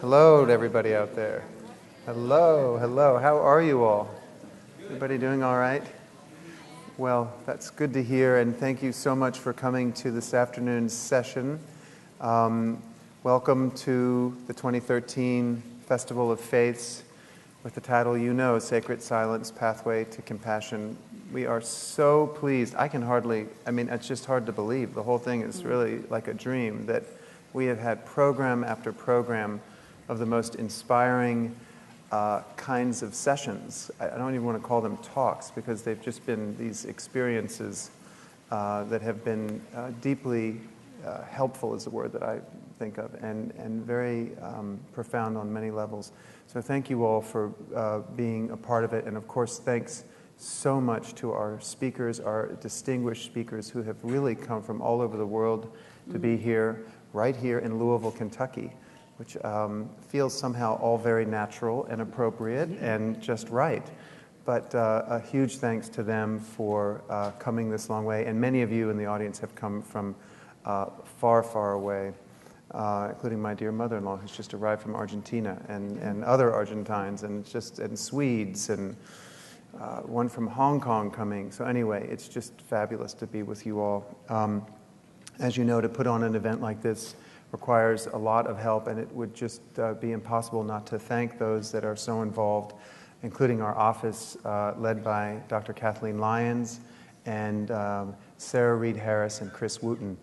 Hello to everybody out there. Hello, hello. How are you all? Everybody doing all right? Well, that's good to hear, and thank you so much for coming to this afternoon's session. Welcome to the 2013 Festival of Faiths with the title, Sacred Silence, Pathway to Compassion. We are so pleased. It's just hard to believe. The whole thing is really like a dream that we have had program after program of the most inspiring kinds of sessions. I don't even want to call them talks because they've just been these experiences that have been deeply helpful is the word that I think of, and very profound on many levels. So thank you all for being a part of it, and of course thanks so much to our speakers, our distinguished speakers who have really come from all over the world to be here, right here in Louisville, Kentucky, which feels somehow all very natural and appropriate and just right. But a huge thanks to them for coming this long way. And many of you in the audience have come from far, far away, including my dear mother-in-law who's just arrived from Argentina, and other Argentines, and Swedes, and one from Hong Kong coming. So anyway, it's just fabulous to be with you all. As you know, to put on an event like this requires a lot of help, and it would just be impossible not to thank those that are so involved, including our office led by Dr. Kathleen Lyons and Sarah Reed Harris and Chris Wooten.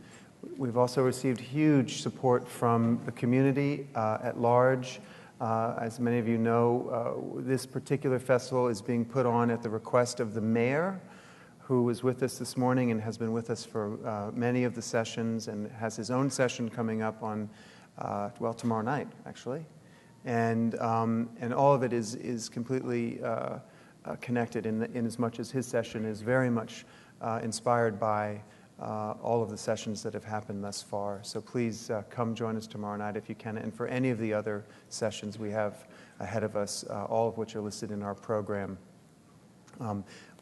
We've also received huge support from the community at large. As many of you know, this particular festival is being put on at the request of the mayor, who was with us this morning and has been with us for many of the sessions and has his own session coming up on, tomorrow night, actually. And all of it is completely connected in as much as his session is very much inspired by all of the sessions that have happened thus far. So please come join us tomorrow night if you can, and for any of the other sessions we have ahead of us, all of which are listed in our program.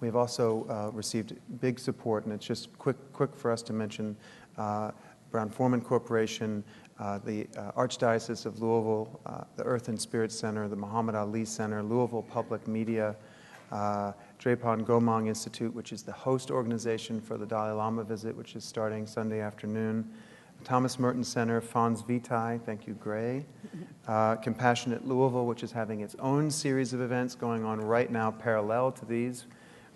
We've also received big support, and it's just quick for us to mention Brown-Forman Corporation, the Archdiocese of Louisville, the Earth and Spirit Center, the Muhammad Ali Center, Louisville Public Media, Drepon Gomong Institute, which is the host organization for the Dalai Lama visit, which is starting Sunday afternoon, Thomas Merton Center, Fons Vitae, thank you, Gray, Compassionate Louisville, which is having its own series of events going on right now parallel to these,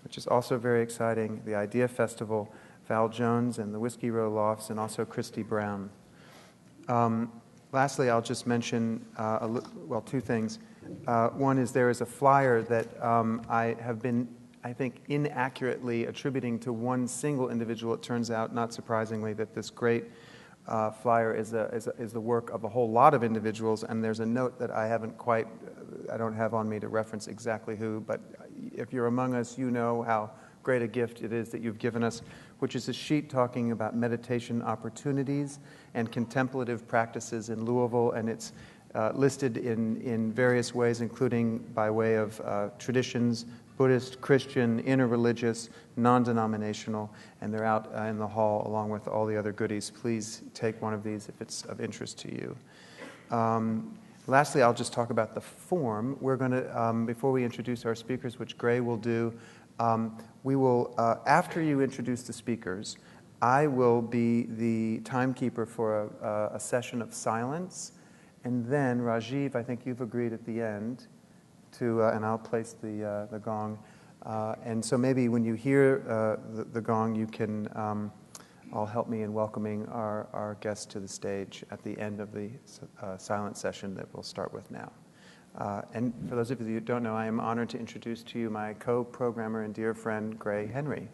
which is also very exciting, the Idea Festival, Val Jones and the Whiskey Row Lofts, and also Christy Brown. Lastly, I'll just mention, two things. One is there is a flyer that I have been, I think, inaccurately attributing to one single individual. It turns out, not surprisingly, that this great flyer is the work of a whole lot of individuals, and there's a note that I don't have on me to reference exactly who, but if you're among us, you know how great a gift it is that you've given us, which is a sheet talking about meditation opportunities and contemplative practices in Louisville, and it's listed in various ways, including by way of traditions, Buddhist, Christian, interreligious, non-denominational, and they're out in the hall along with all the other goodies. Please take one of these if it's of interest to you. Lastly, I'll just talk about the form. We're going to, before we introduce our speakers, which Gray will do, we will, after you introduce the speakers, I will be the timekeeper for a session of silence, and then Rajiv, I think you've agreed at the end to, and I'll place the gong. And so maybe when you hear the gong, you can all help me in welcoming our guests to the stage at the end of the silent session that we'll start with now. And for those of you who don't know, I am honored to introduce to you my co-programmer and dear friend, Gray Henry.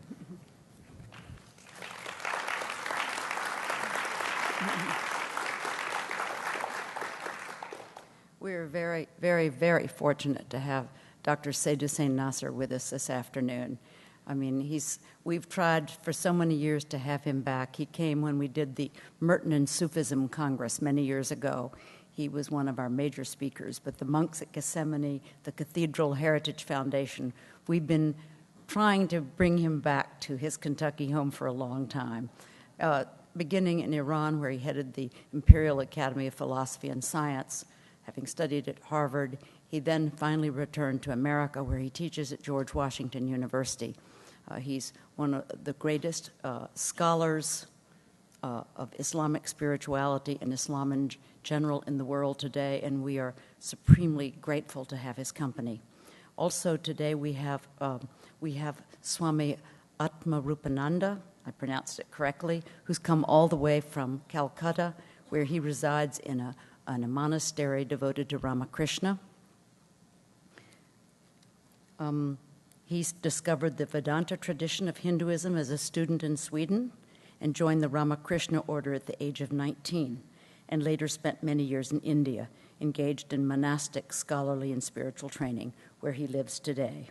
We're very, very, very fortunate to have Dr. Seydou Hussein Nasr with us this afternoon. I mean, we've tried for so many years to have him back. He came when we did the Merton and Sufism Congress many years ago. He was one of our major speakers. But the monks at Gethsemane, the Cathedral Heritage Foundation, we've been trying to bring him back to his Kentucky home for a long time, beginning in Iran, where he headed the Imperial Academy of Philosophy and Science, having studied at Harvard. He then finally returned to America, where he teaches at George Washington University. He's one of the greatest scholars of Islamic spirituality and Islam in general in the world today, and we are supremely grateful to have his company. Also today we have Swami Atmarupananda, I pronounced it correctly, who's come all the way from Calcutta, where he resides in a monastery devoted to Ramakrishna. He's discovered the Vedanta tradition of Hinduism as a student in Sweden and joined the Ramakrishna order at the age of 19, and later spent many years in India, engaged in monastic, scholarly, and spiritual training, where he lives today.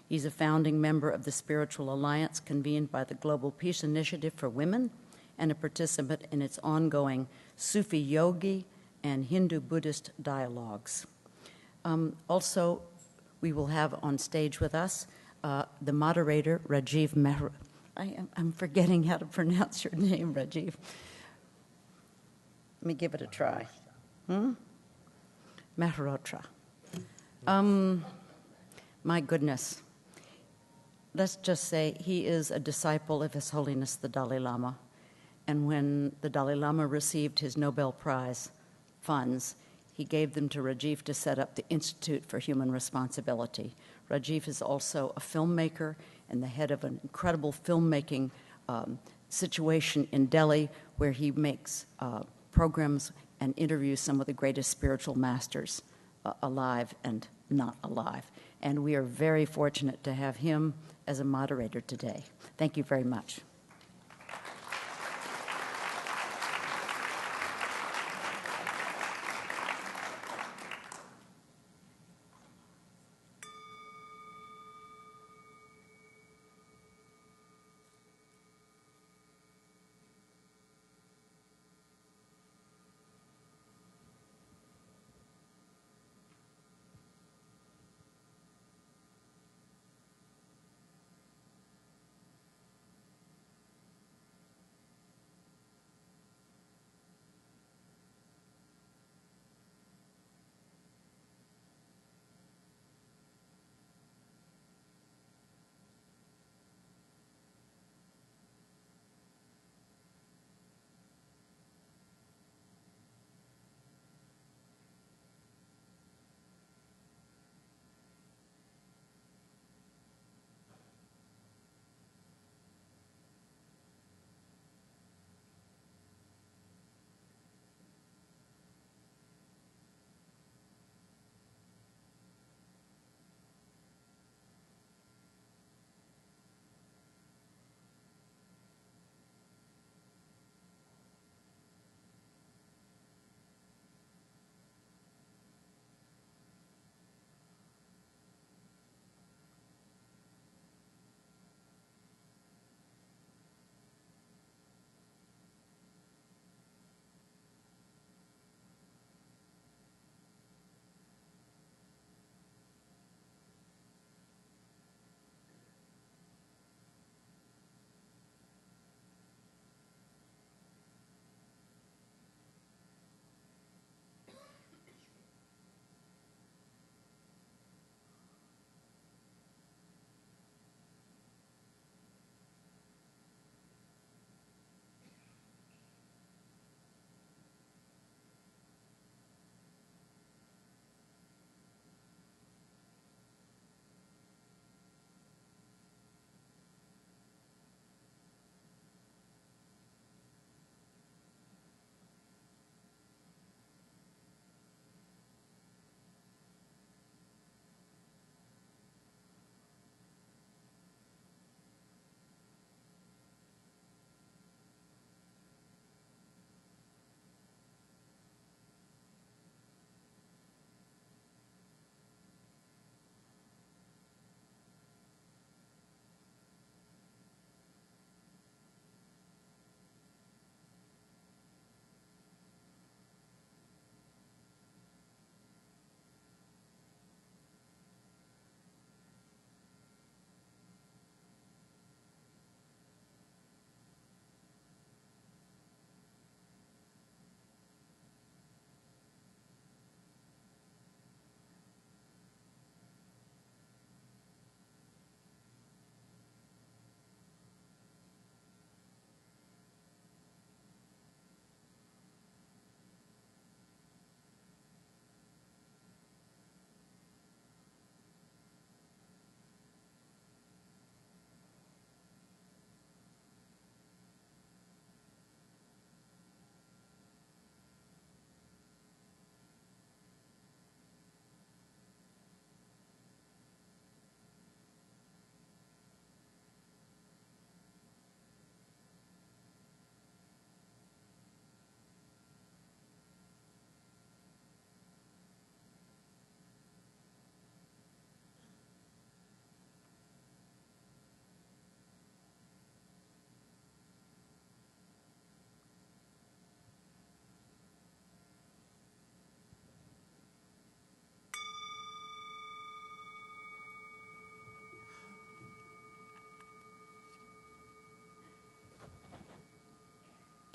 He's a founding member of the Spiritual Alliance convened by the Global Peace Initiative for Women and a participant in its ongoing Sufi Yogi and Hindu-Buddhist dialogues. Also, we will have on stage with us the moderator, Rajiv Mehrotra. I'm forgetting how to pronounce your name, Rajiv. Let me give it a try. Mehrotra. My goodness. Let's just say he is a disciple of His Holiness the Dalai Lama. And when the Dalai Lama received his Nobel Prize funds, he gave them to Rajiv to set up the Institute for Human Responsibility. Rajiv is also a filmmaker and the head of an incredible filmmaking situation in Delhi, where he makes programs and interviews some of the greatest spiritual masters alive and not alive. And we are very fortunate to have him as a moderator today. Thank you very much.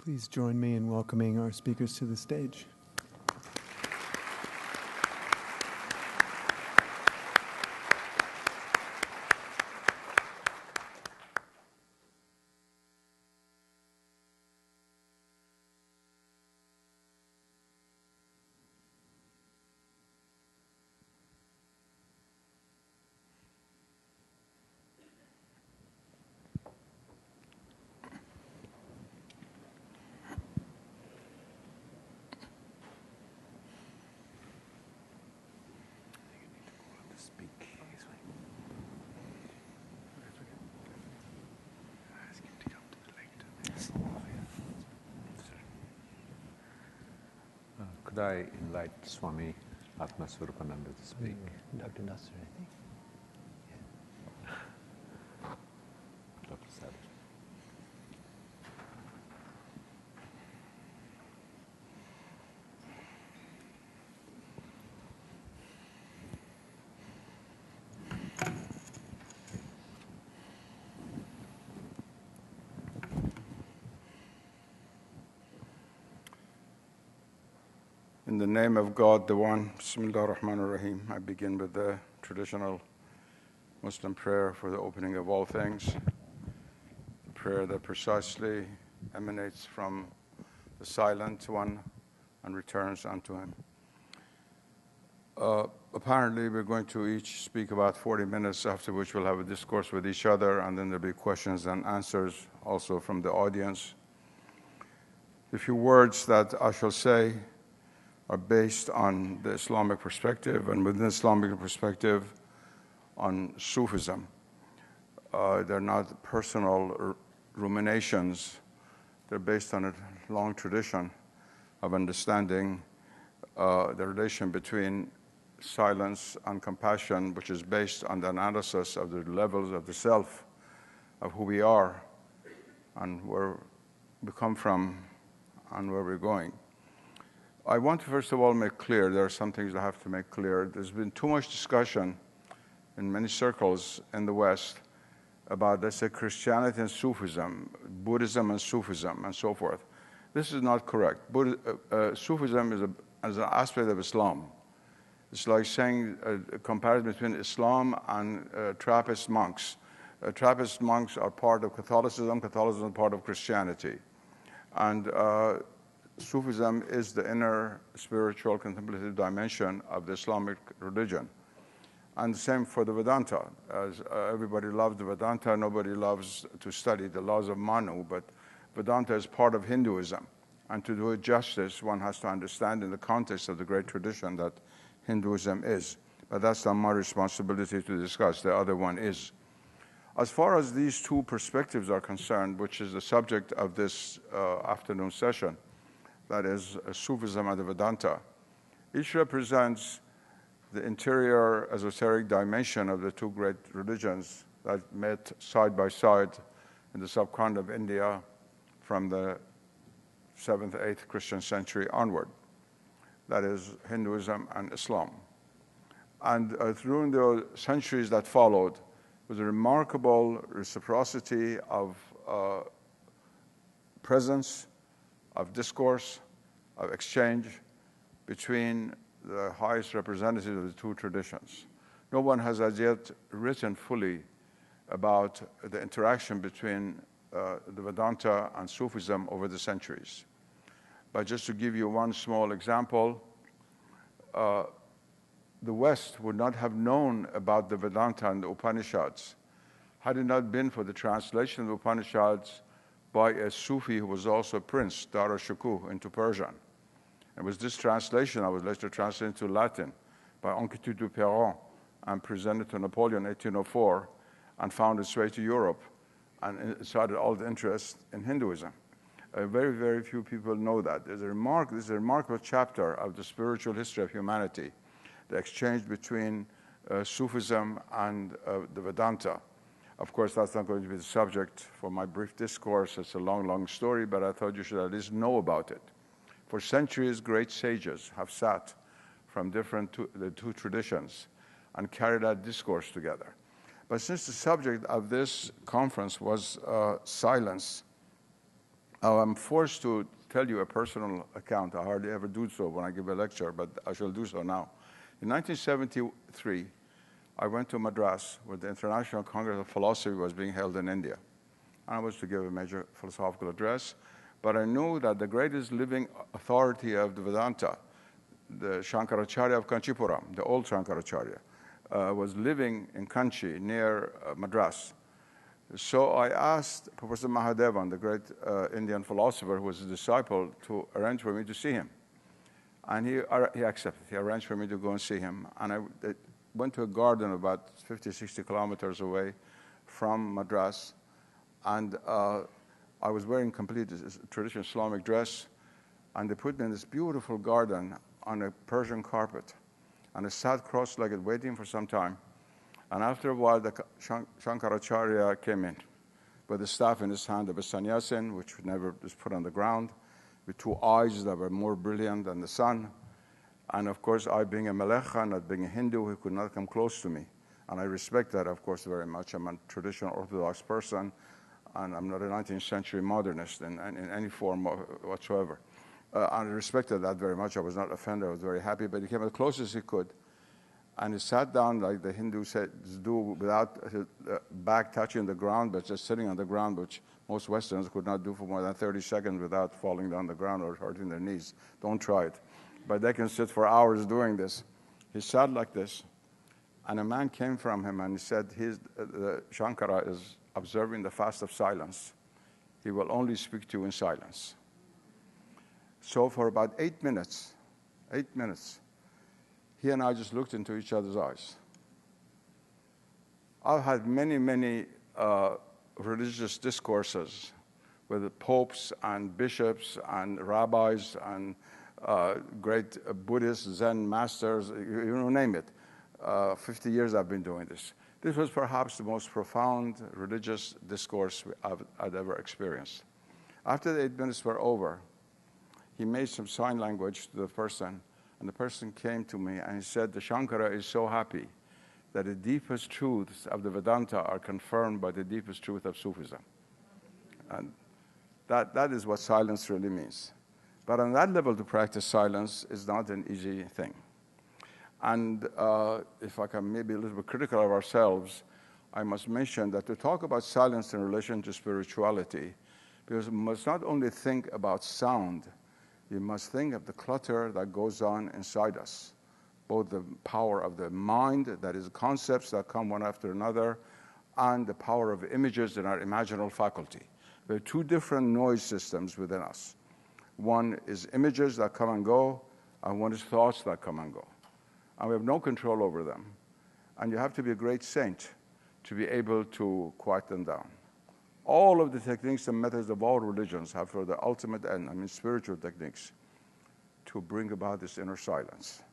Please join me in welcoming our speakers to the stage. Could I invite Swami Atmaswarupananda to speak? Dr. Nasser, I think. Dr. Sadhu. In the name of God, the One, Bismillah ar-Rahman ar-Rahim, I begin with the traditional Muslim prayer for the opening of all things, the prayer that precisely emanates from the Silent One and returns unto Him. Apparently, we're going to each speak about 40 minutes, after which we'll have a discourse with each other, and then there'll be questions and answers also from the audience. The few words that I shall say are based on the Islamic perspective, and within the Islamic perspective, on Sufism. They're not personal ruminations. They're based on a long tradition of understanding the relation between silence and compassion, which is based on the analysis of the levels of the self, of who we are, and where we come from, and where we're going. I want to first of all make clear, there are some things I have to make clear. There's been too much discussion in many circles in the West about, let's say, Christianity and Sufism, Buddhism and Sufism, and so forth. This is not correct. Sufism is an aspect of Islam. It's like saying a comparison between Islam and Trappist monks. Trappist monks are part of Catholicism, Catholicism is part of Christianity. And Sufism is the inner spiritual contemplative dimension of the Islamic religion. And the same for the Vedanta. As everybody loves the Vedanta, nobody loves to study the laws of Manu, but Vedanta is part of Hinduism. And to do it justice, one has to understand in the context of the great tradition that Hinduism is. But that's not my responsibility to discuss. The other one is. As far as these two perspectives are concerned, which is the subject of this afternoon session, that is Sufism and the Vedanta, each represents the interior esoteric dimension of the two great religions that met side by side in the subcontinent of India from the 7th, 8th Christian century onward. That is Hinduism and Islam. And through the centuries that followed, was a remarkable reciprocity of presence, of discourse, of exchange between the highest representatives of the two traditions. No one has as yet written fully about the interaction between the Vedanta and Sufism over the centuries. But just to give you one small example, the West would not have known about the Vedanta and the Upanishads had it not been for the translation of the Upanishads by a Sufi who was also a prince, Doordarshan, into Persian. It was this translation that was later translated into Latin by Anquetil du Perron and presented to Napoleon in 1804 and found its way to Europe, and it started all the interest in Hinduism. Very, very few people know that. This is a remarkable chapter of the spiritual history of humanity, the exchange between Sufism and the Vedanta. Of course, that's not going to be the subject for my brief discourse. It's a long, long story, but I thought you should at least know about it. For centuries, great sages have sat from the two traditions and carried out discourse together. But since the subject of this conference was silence, I'm forced to tell you a personal account. I hardly ever do so when I give a lecture, but I shall do so now. In 1973, I went to Madras, where the International Congress of Philosophy was being held in India. I was to give a major philosophical address, but I knew that the greatest living authority of the Vedanta, the Shankaracharya of Kanchipuram, the old Shankaracharya, was living in Kanchi near Madras. So I asked Professor Mahadevan, the great Indian philosopher who was his disciple, to arrange for me to see him. And he accepted. He arranged for me to go and see him. And I went to a garden about 50, 60 kilometers away from Madras. And I was wearing complete traditional Islamic dress. And they put me in this beautiful garden on a Persian carpet. And I sat cross-legged waiting for some time. And after a while, the Shankaracharya came in with a staff in his hand of a sannyasin, which never was put on the ground, with two eyes that were more brilliant than the sun. And of course, I being a Melecha, not being a Hindu, he could not come close to me. And I respect that, of course, very much. I'm a traditional Orthodox person, and I'm not a 19th century modernist in any form whatsoever. I respected that very much. I was not offended. I was very happy. But he came as close as he could. And he sat down like the Hindus do, without his back touching the ground, but just sitting on the ground, which most Westerners could not do for more than 30 seconds without falling down the ground or hurting their knees. Don't try it. But they can sit for hours doing this. He sat like this, and a man came from him and he said, Shankara is observing the fast of silence. He will only speak to you in silence. So for about 8 minutes, he and I just looked into each other's eyes. I've had many, many religious discourses with popes and bishops and rabbis and great Buddhist Zen masters, you name it. 50 years I've been doing this. This was perhaps the most profound religious discourse I'd ever experienced. After the 8 minutes were over, he made some sign language to the person, and the person came to me and he said, the Shankara is so happy that the deepest truths of the Vedanta are confirmed by the deepest truth of Sufism. And that is what silence really means. But on that level, to practice silence is not an easy thing. And if I can maybe a little bit critical of ourselves, I must mention that to talk about silence in relation to spirituality, because we must not only think about sound, you must think of the clutter that goes on inside us, both the power of the mind, that is concepts that come one after another, and the power of images in our imaginal faculty. There are two different noise systems within us. One is images that come and go, and one is thoughts that come and go. And we have no control over them. And you have to be a great saint to be able to quiet them down. All of the techniques and methods of all religions have for the ultimate end, spiritual techniques, to bring about this inner silence.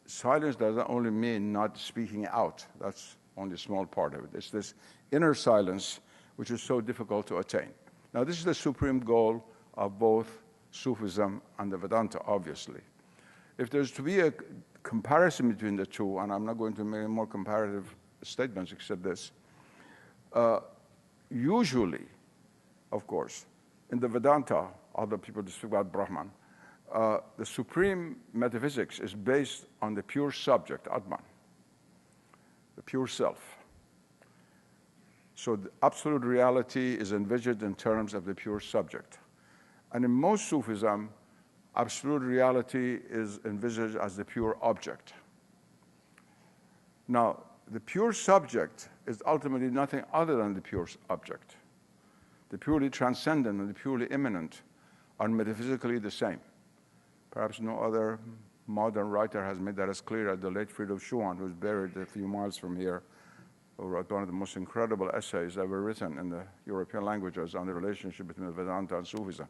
Silence doesn't only mean not speaking out. That's only a small part of it. It's this inner silence which is so difficult to attain. Now, this is the supreme goal of both Sufism and the Vedanta, obviously. If there's to be a comparison between the two, and I'm not going to make any more comparative statements except this, usually, of course, in the Vedanta, other people speak about Brahman, the supreme metaphysics is based on the pure subject, Atman, the pure self. So the absolute reality is envisioned in terms of the pure subject. And in most Sufism, absolute reality is envisaged as the pure object. Now, the pure subject is ultimately nothing other than the pure object. The purely transcendent and the purely immanent are metaphysically the same. Perhaps no other modern writer has made that as clear as the late Friedrich Schumann, who's buried a few miles from here, who wrote one of the most incredible essays ever written in the European languages on the relationship between Vedanta and Sufism,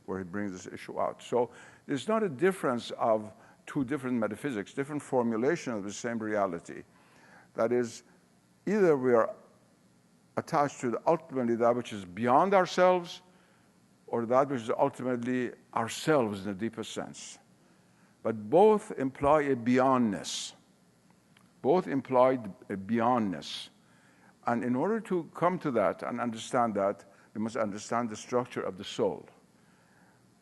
where he brings this issue out. So there's not a difference of two different metaphysics, different formulation of the same reality. That is, either we are attached to ultimately that which is beyond ourselves, or that which is ultimately ourselves in the deepest sense. But both imply a beyondness. Both imply a beyondness. And in order to come to that and understand that, You must understand the structure of the soul.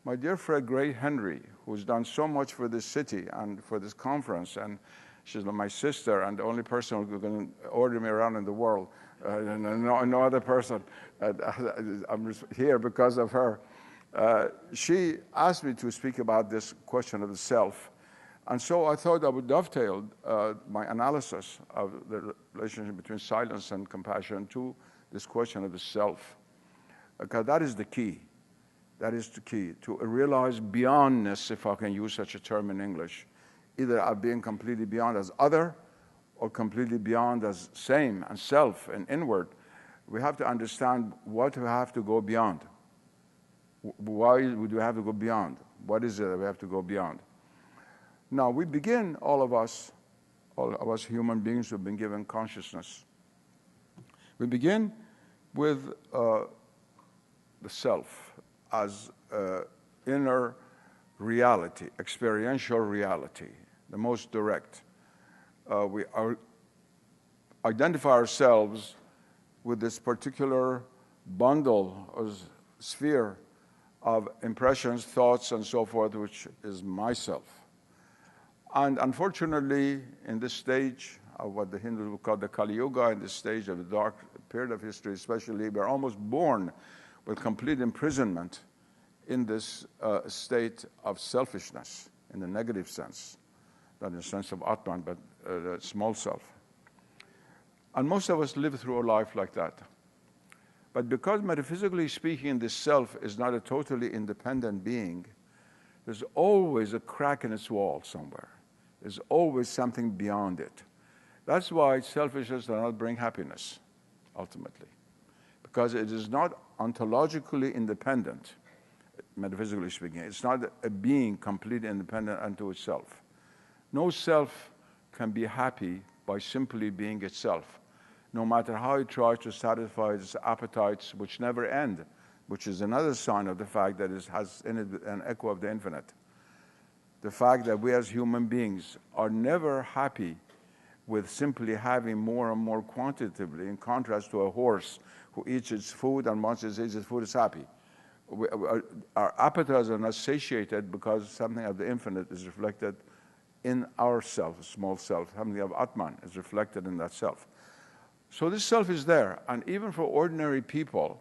My dear friend Gray Henry, who's done so much for this city and for this conference, and she's my sister and the only person who's going to order me around in the world, no other person. I'm here because of her. She asked me to speak about this question of the self. And so I thought I would dovetail my analysis of the relationship between silence and compassion to this question of the self. Because that is the key. That is the key, to realize beyondness, if I can use such a term in English, either of being completely beyond as other or completely beyond as same and self and inward. We have to understand what we have to go beyond. Why would we have to go beyond? What is it that we have to go beyond? Now, we begin, all of us human beings who have been given consciousness. We begin with the self as inner reality, experiential reality, the most direct. We identify ourselves with this particular bundle or sphere of impressions, thoughts, and so forth, which is myself. And unfortunately, in this stage of what the Hindus would call the Kali Yuga, in this stage of the dark period of history especially, we're almost born with complete imprisonment in this state of selfishness, in the negative sense, not in the sense of Atman, but the small self. And most of us live through a life like that. But because metaphysically speaking, this self is not a totally independent being, there's always a crack in its wall somewhere. There's always something beyond it. That's why selfishness does not bring happiness, ultimately, because it is not ontologically independent, metaphysically speaking. It's not a being completely independent unto itself. No self can be happy by simply being itself, no matter how it tries to satisfy its appetites, which never end, which is another sign of the fact that it has in it an echo of the infinite. The fact that we as human beings are never happy with simply having more and more quantitatively, in contrast to a horse who eats its food, and once it eats its food is happy. Our appetites are not satiated because something of the infinite is reflected in our self, a small self. Something of Atman is reflected in that self. So this self is there, and even for ordinary people,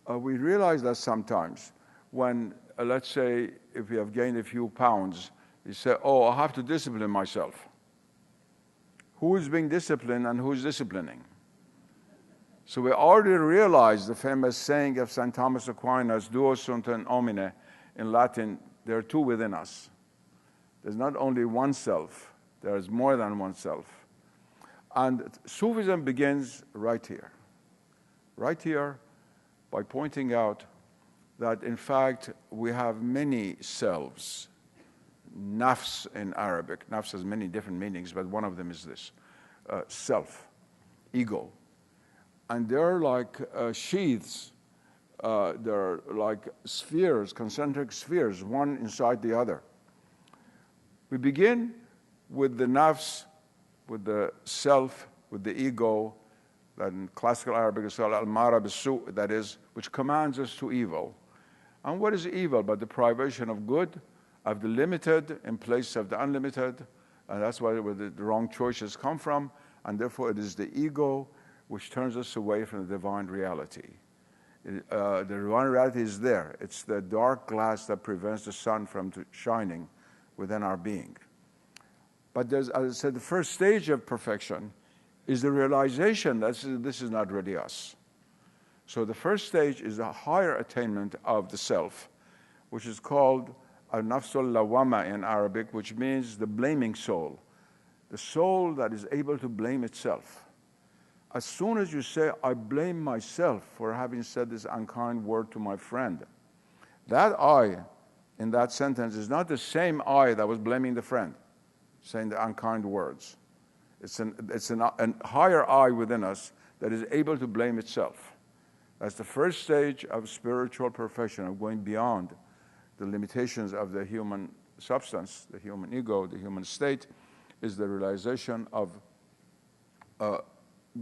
we realize that sometimes when, let's say, if you have gained a few pounds, you say, oh, I have to discipline myself. Who is being disciplined and who is disciplining? So we already realize the famous saying of St. Thomas Aquinas, duo sunt in homine, in Latin, there are two within us. There's not only one self, there is more than one self. And Sufism begins right here by pointing out that in fact we have many selves. Nafs in Arabic. Nafs has many different meanings, but one of them is this, self, ego. And they're like sheaths, they're like spheres, concentric spheres, one inside the other. We begin with the nafs, with the self, with the ego, that in classical Arabic is called al-mara bisu, that is, which commands us to evil. And what is evil but the privation of good, of the limited in place of the unlimited? And that's where the wrong choices come from. And therefore it is the ego which turns us away from the divine reality. The divine reality is there. It's the dark glass that prevents the sun from shining within our being. But there's, as I said, the first stage of perfection is the realization that this is not really us. So the first stage is a higher attainment of the self, which is called al-nafsul lawama in Arabic, which means the blaming soul, the soul that is able to blame itself. As soon as you say, I blame myself for having said this unkind word to my friend, that I in that sentence is not the same I that was blaming the friend, saying the unkind words. It's a higher I within us that is able to blame itself. That's the first stage of spiritual perfection, of going beyond the limitations of the human substance, the human ego, the human state, is the realization of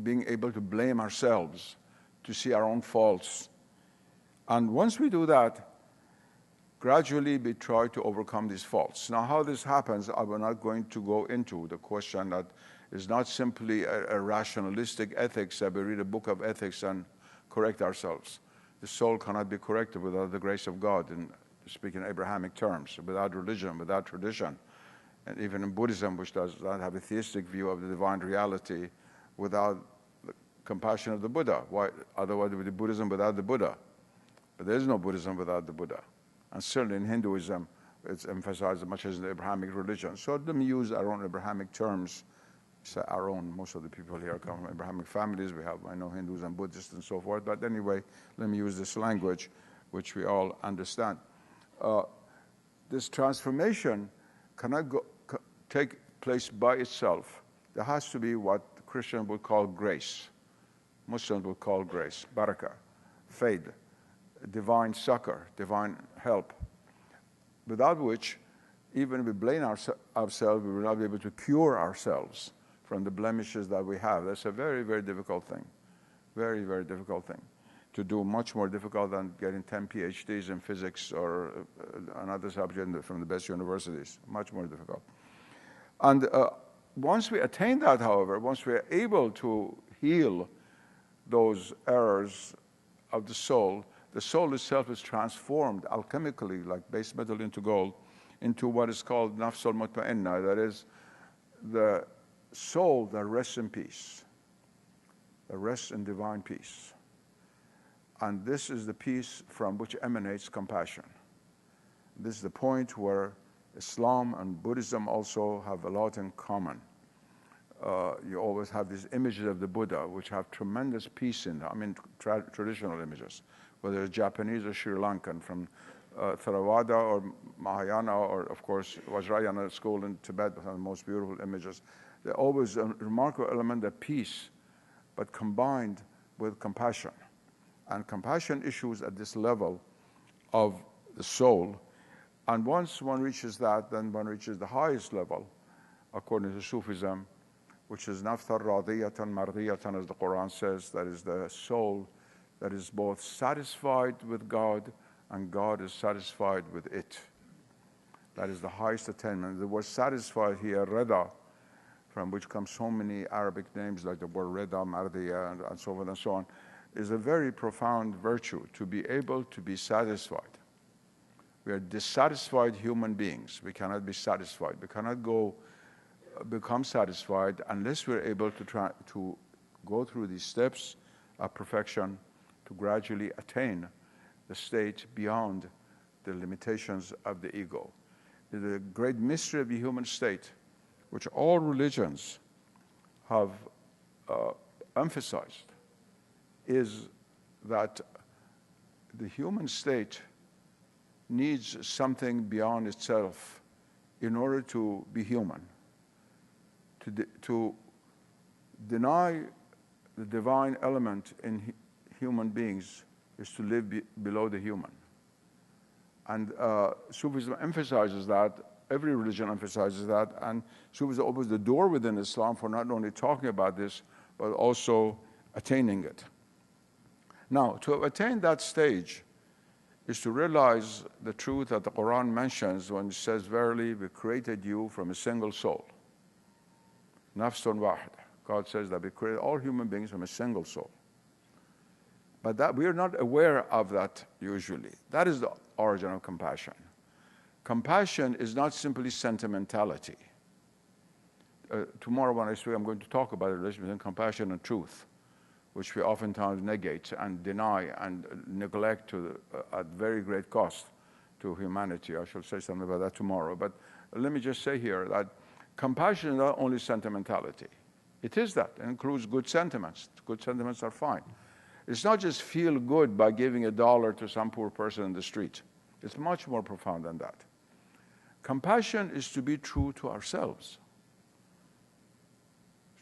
being able to blame ourselves, to see our own faults, And once we do that, gradually we try to overcome these faults. Now, how this happens, I'm not going to go into the question that is not simply a rationalistic ethics that we read a book of ethics and correct ourselves. The soul cannot be corrected without the grace of God, in speaking in Abrahamic terms, without religion, without tradition. And even in Buddhism, which does not have a theistic view of the divine reality, without the compassion of the Buddha. Why? Otherwise, it would be Buddhism without the Buddha. But there is no Buddhism without the Buddha. And certainly in Hinduism, it's emphasized as much as in the Abrahamic religion. So let me use our own Abrahamic terms. Say our own, most of the people here come from Abrahamic families. We have, I know, Hindus and Buddhists and so forth. But anyway, let me use this language, which we all understand. This transformation cannot take place by itself. There has to be what Christians would call grace. Muslims would call grace, barakah, faith, divine succor, divine help, without which, even if we blame ourselves, we will not be able to cure ourselves from the blemishes that we have. That's a very, very difficult thing. Very, very difficult thing to do, much more difficult than getting 10 PhDs in physics or another subject from the best universities. Much more difficult. And once we attain that, however, once we are able to heal those errors of the soul itself is transformed alchemically, like base metal into gold, into what is called nafs al-mutma'inna, that is the soul that rests in peace, that rests in divine peace. And this is the peace from which emanates compassion. This is the point where Islam and Buddhism also have a lot in common. You always have these images of the Buddha, which have tremendous peace in them. I mean, traditional images, whether it's Japanese or Sri Lankan, from Theravada or Mahayana, or of course Vajrayana school in Tibet, one of the most beautiful images. They're always a remarkable element of peace, but combined with compassion. And compassion issues at this level of the soul. And once one reaches that, then one reaches the highest level, according to Sufism, which is naftar radiyatan mardiyatan, as the Quran says, that is the soul that is both satisfied with God and God is satisfied with it. That is the highest attainment. The word satisfied here, reda, from which come so many Arabic names like the word reda, mardiya, and so forth and so on, is a very profound virtue, to be able to be satisfied. We are dissatisfied human beings. We cannot be satisfied. We cannot become satisfied unless we're able to try to go through these steps of perfection to gradually attain the state beyond the limitations of the ego. The great mystery of the human state, which all religions have emphasized, is that the human state needs something beyond itself in order to be human. To deny the divine element in human beings is to live below the human. And Sufism emphasizes that, every religion emphasizes that, and Sufism opens the door within Islam for not only talking about this, but also attaining it. Now, to attain that stage is to realize the truth that the Quran mentions when it says, verily, we created you from a single soul. Nafsun wahida. God says that we created all human beings from a single soul. But that we are not aware of that usually. That is the origin of compassion. Compassion is not simply sentimentality. Tomorrow when I speak, I'm going to talk about the relation between compassion and truth, which we oftentimes negate and deny and neglect at very great cost to humanity. I shall say something about that tomorrow. But let me just say here that compassion is not only sentimentality. It is that. It includes good sentiments. Good sentiments are fine. It's not just feel good by giving $1 to some poor person in the street. It's much more profound than that. Compassion is to be true to ourselves.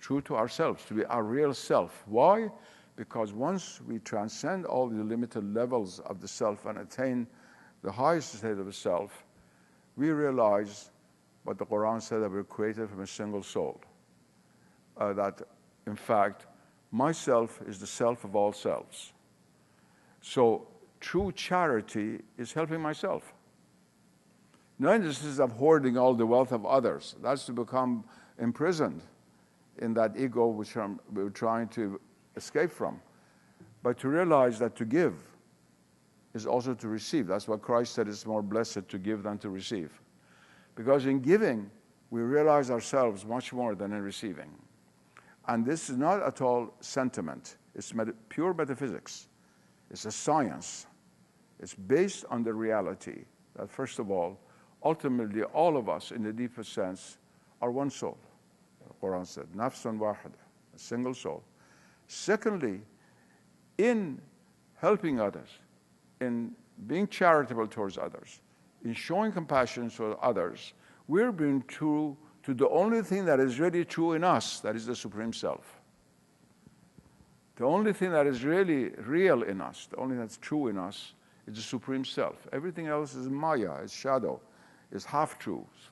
True to ourselves, to be our real self. Why? Because once we transcend all the limited levels of the self and attain the highest state of the self, we realize what the Quran said, that we're created from a single soul. That, in fact, myself is the self of all selves. So true charity is helping myself. Not in the sense of hoarding all the wealth of others. That's to become imprisoned in that ego which we're trying to escape from. But to realize that to give is also to receive. That's what Christ said, it's more blessed to give than to receive. Because in giving, we realize ourselves much more than in receiving. And this is not at all sentiment. It's pure metaphysics. It's a science. It's based on the reality that, first of all, ultimately all of us, in the deepest sense, are one soul. The Quran said, nafsun wahida, a single soul. Secondly, in helping others, in being charitable towards others, in showing compassion to others, we're being true to the only thing that is really true in us, that is the Supreme Self. The only thing that is really real in us, the only that's true in us, is the Supreme Self. Everything else is Maya, is shadow, is half-truth,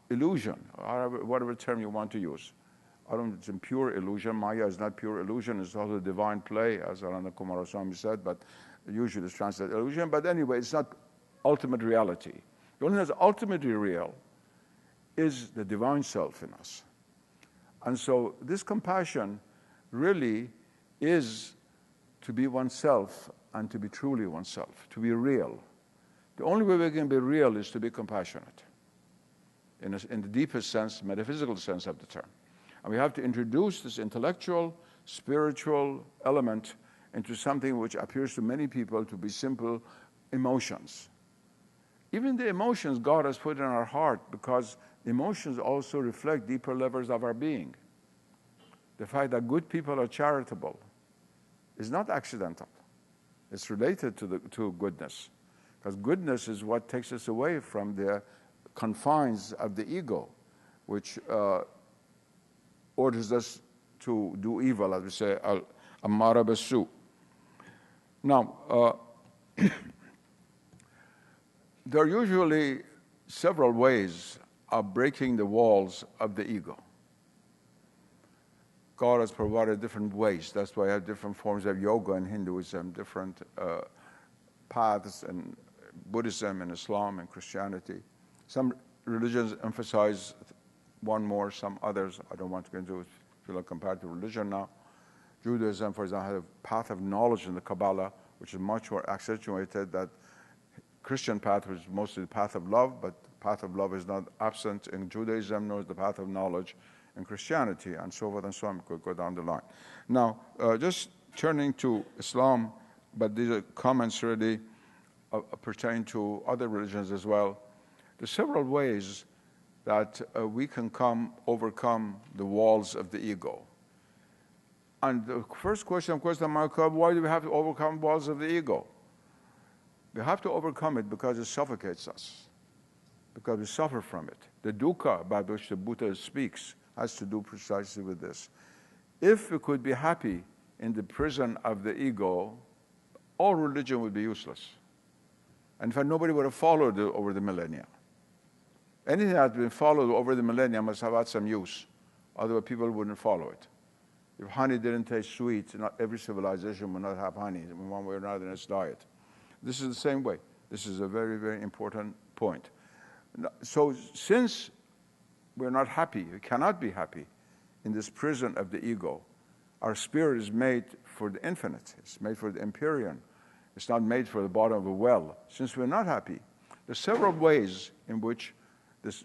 illusion, whatever term you want to use. It's in pure illusion. Maya is not pure illusion. It's also divine play, as Arana Kumaraswamy said, but usually it's translated illusion. But anyway, it's not ultimate reality. The only thing that's ultimately real is the divine self in us. And so this compassion really is to be oneself and to be truly oneself, to be real. The only way we can be real is to be compassionate, in the deepest sense, metaphysical sense of the term. And we have to introduce this intellectual, spiritual element into something which appears to many people to be simple emotions. Even the emotions God has put in our heart, because emotions also reflect deeper levels of our being. The fact that good people are charitable is not accidental. It's related to goodness, because goodness is what takes us away from the confines of the ego, which orders us to do evil, as we say, al-ammara bis-su. Now, there are usually several ways of breaking the walls of the ego. God has provided different ways. That's why I have different forms of yoga in Hinduism, different paths in Buddhism and Islam and Christianity. Some religions emphasize one more, some others. I don't want to get into it, feel like comparative religion now. Judaism, for example, has a path of knowledge in the Kabbalah, which is much more accentuated. That Christian path was mostly the path of love, but the path of love is not absent in Judaism, nor is the path of knowledge in Christianity, and so forth and so on. Could go down the line. Now, just turning to Islam, but these are comments really pertain to other religions as well. There's several ways that we can overcome the walls of the ego. And the first question, of course, why do we have to overcome walls of the ego? We have to overcome it because it suffocates us, because we suffer from it. The dukkha about which the Buddha speaks has to do precisely with this. If we could be happy in the prison of the ego, all religion would be useless. And in fact, nobody would have followed it over the millennia. Anything that has been followed over the millennia must have had some use. Otherwise, people wouldn't follow it. If honey didn't taste sweet, not every civilization would not have honey in one way or another in its diet. This is the same way. This is a very, very important point. So since we're not happy, we cannot be happy in this prison of the ego, our spirit is made for the infinite. It's made for the empyrean. It's not made for the bottom of a well. Since we're not happy, there's several ways in which this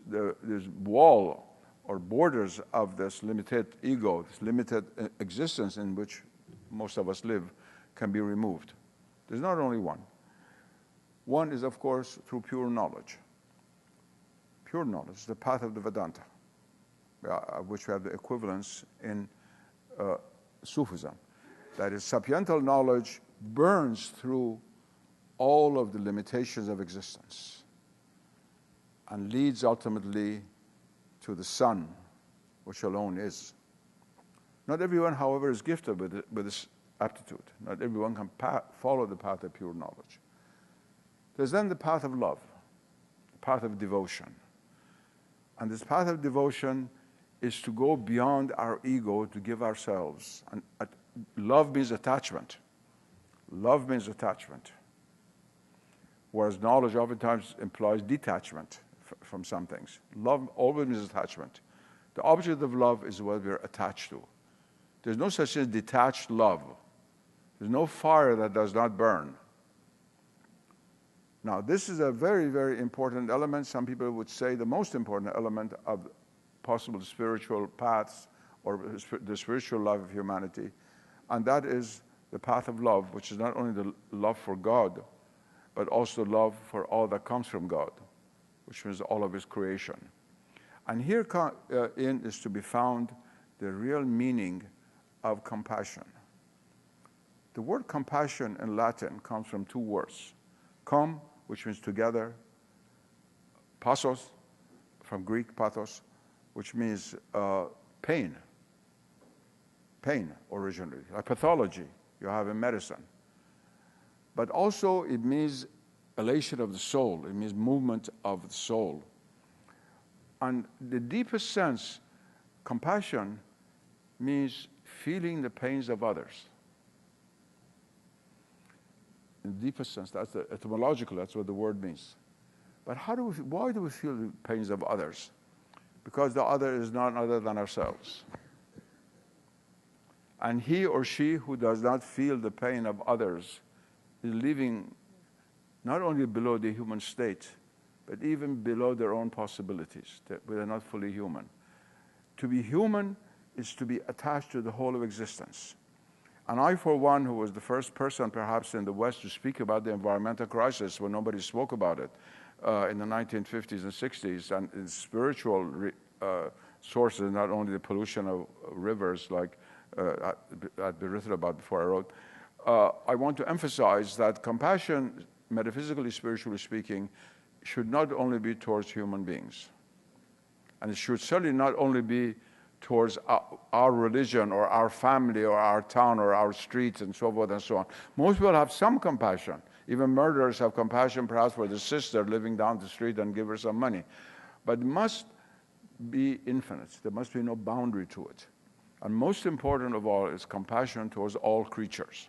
wall or borders of this limited ego, this limited existence in which most of us live, can be removed. There's not only one. One is, of course, through pure knowledge. Pure knowledge, the path of the Vedanta, which we have the equivalence in Sufism. That is, sapiental knowledge burns through all of the limitations of existence and leads ultimately to the sun, which alone is. Not everyone, however, is gifted with this aptitude. Not everyone can follow the path of pure knowledge. There's then the path of love, the path of devotion. And this path of devotion is to go beyond our ego, to give ourselves. And love means attachment. Love means attachment. whereas knowledge oftentimes implies detachment from some things. Love always means attachment. The object of love is what we're attached to. There's no such thing as detached love. There's no fire that does not burn. Now, this is a very, very important element. Some people would say the most important element of possible spiritual paths or the spiritual life of humanity, and that is the path of love, which is not only the love for God, but also love for all that comes from God, which means all of His creation. And here in is to be found the real meaning of compassion. The word compassion in Latin comes from two words. Com, which means together, pathos, from Greek pathos, which means pain. Pain originally, like pathology you have in medicine. But also it means elation of the soul. It means movement of the soul. And the deepest sense, compassion means feeling the pains of others. In the deepest sense, that's the etymological, that's what the word means. But why do we feel the pains of others? Because the other is none other than ourselves. And he or she who does not feel the pain of others is living not only below the human state, but even below their own possibilities. They're not fully human. To be human is to be attached to the whole of existence. And I, for one, who was the first person perhaps in the West to speak about the environmental crisis when nobody spoke about it in the 1950s and 60s, and in spiritual sources, not only the pollution of rivers like I'd been written about before I wrote, I want to emphasize that compassion, metaphysically, spiritually speaking, should not only be towards human beings. And it should certainly not only be towards our religion or our family or our town or our streets and so forth and so on. Most people have some compassion. Even murderers have compassion perhaps for the sister living down the street and give her some money. But it must be infinite. There must be no boundary to it. And most important of all is compassion towards all creatures.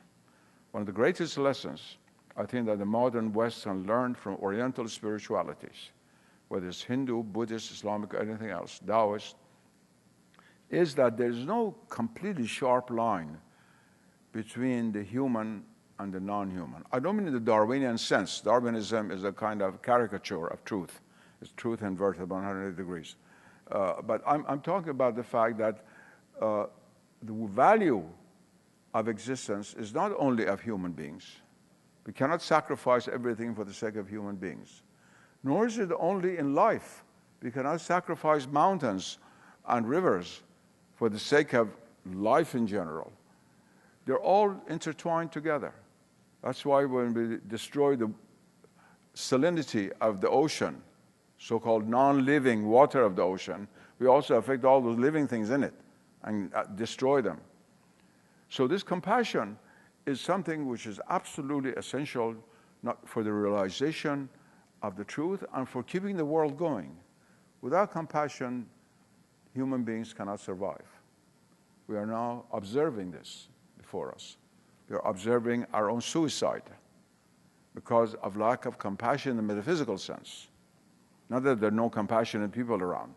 One of the greatest lessons I think that the modern West can learn from Oriental spiritualities, whether it's Hindu, Buddhist, Islamic, or anything else, Taoist, is that there's no completely sharp line between the human and the non-human. I don't mean in the Darwinian sense. Darwinism is a kind of caricature of truth. It's truth inverted 180 degrees. But I'm talking about the fact that the value of existence is not only of human beings. We cannot sacrifice everything for the sake of human beings. Nor is it only in life. We cannot sacrifice mountains and rivers for the sake of life in general. They're all intertwined together. That's why when we destroy the salinity of the ocean, so-called non-living water of the ocean, we also affect all those living things in it and destroy them. So this compassion is something which is absolutely essential, not for the realization of the truth and for keeping the world going. Without compassion, human beings cannot survive. We are now observing this before us. We are observing our own suicide because of lack of compassion in the metaphysical sense. Not that there are no compassionate people around.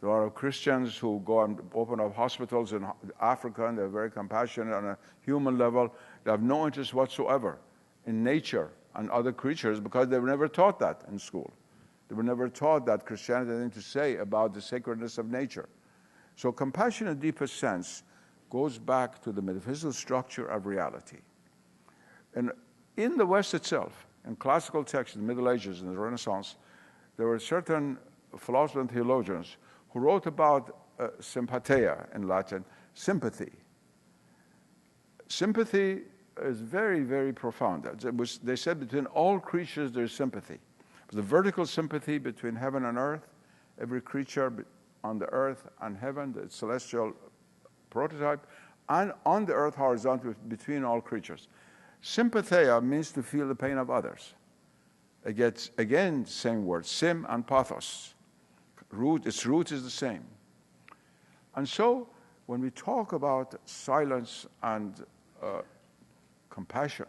There are Christians who go and open up hospitals in Africa, and they're very compassionate on a human level. They have no interest whatsoever in nature and other creatures because they were never taught that in school. They were never taught that Christianity had anything to say about the sacredness of nature. So compassion in the deepest sense goes back to the metaphysical structure of reality. And in the West itself, in classical texts, in the Middle Ages, in the Renaissance, there were certain philosophers and theologians who wrote about sympatheia in Latin, sympathy. Sympathy is very, very profound. They said between all creatures there's sympathy. The vertical sympathy between heaven and earth, every creature on the earth and heaven, the celestial prototype, and on the earth horizontal between all creatures. Sympatheia means to feel the pain of others. Again, same word, sim and pathos. Its root is the same. And so, when we talk about silence and compassion,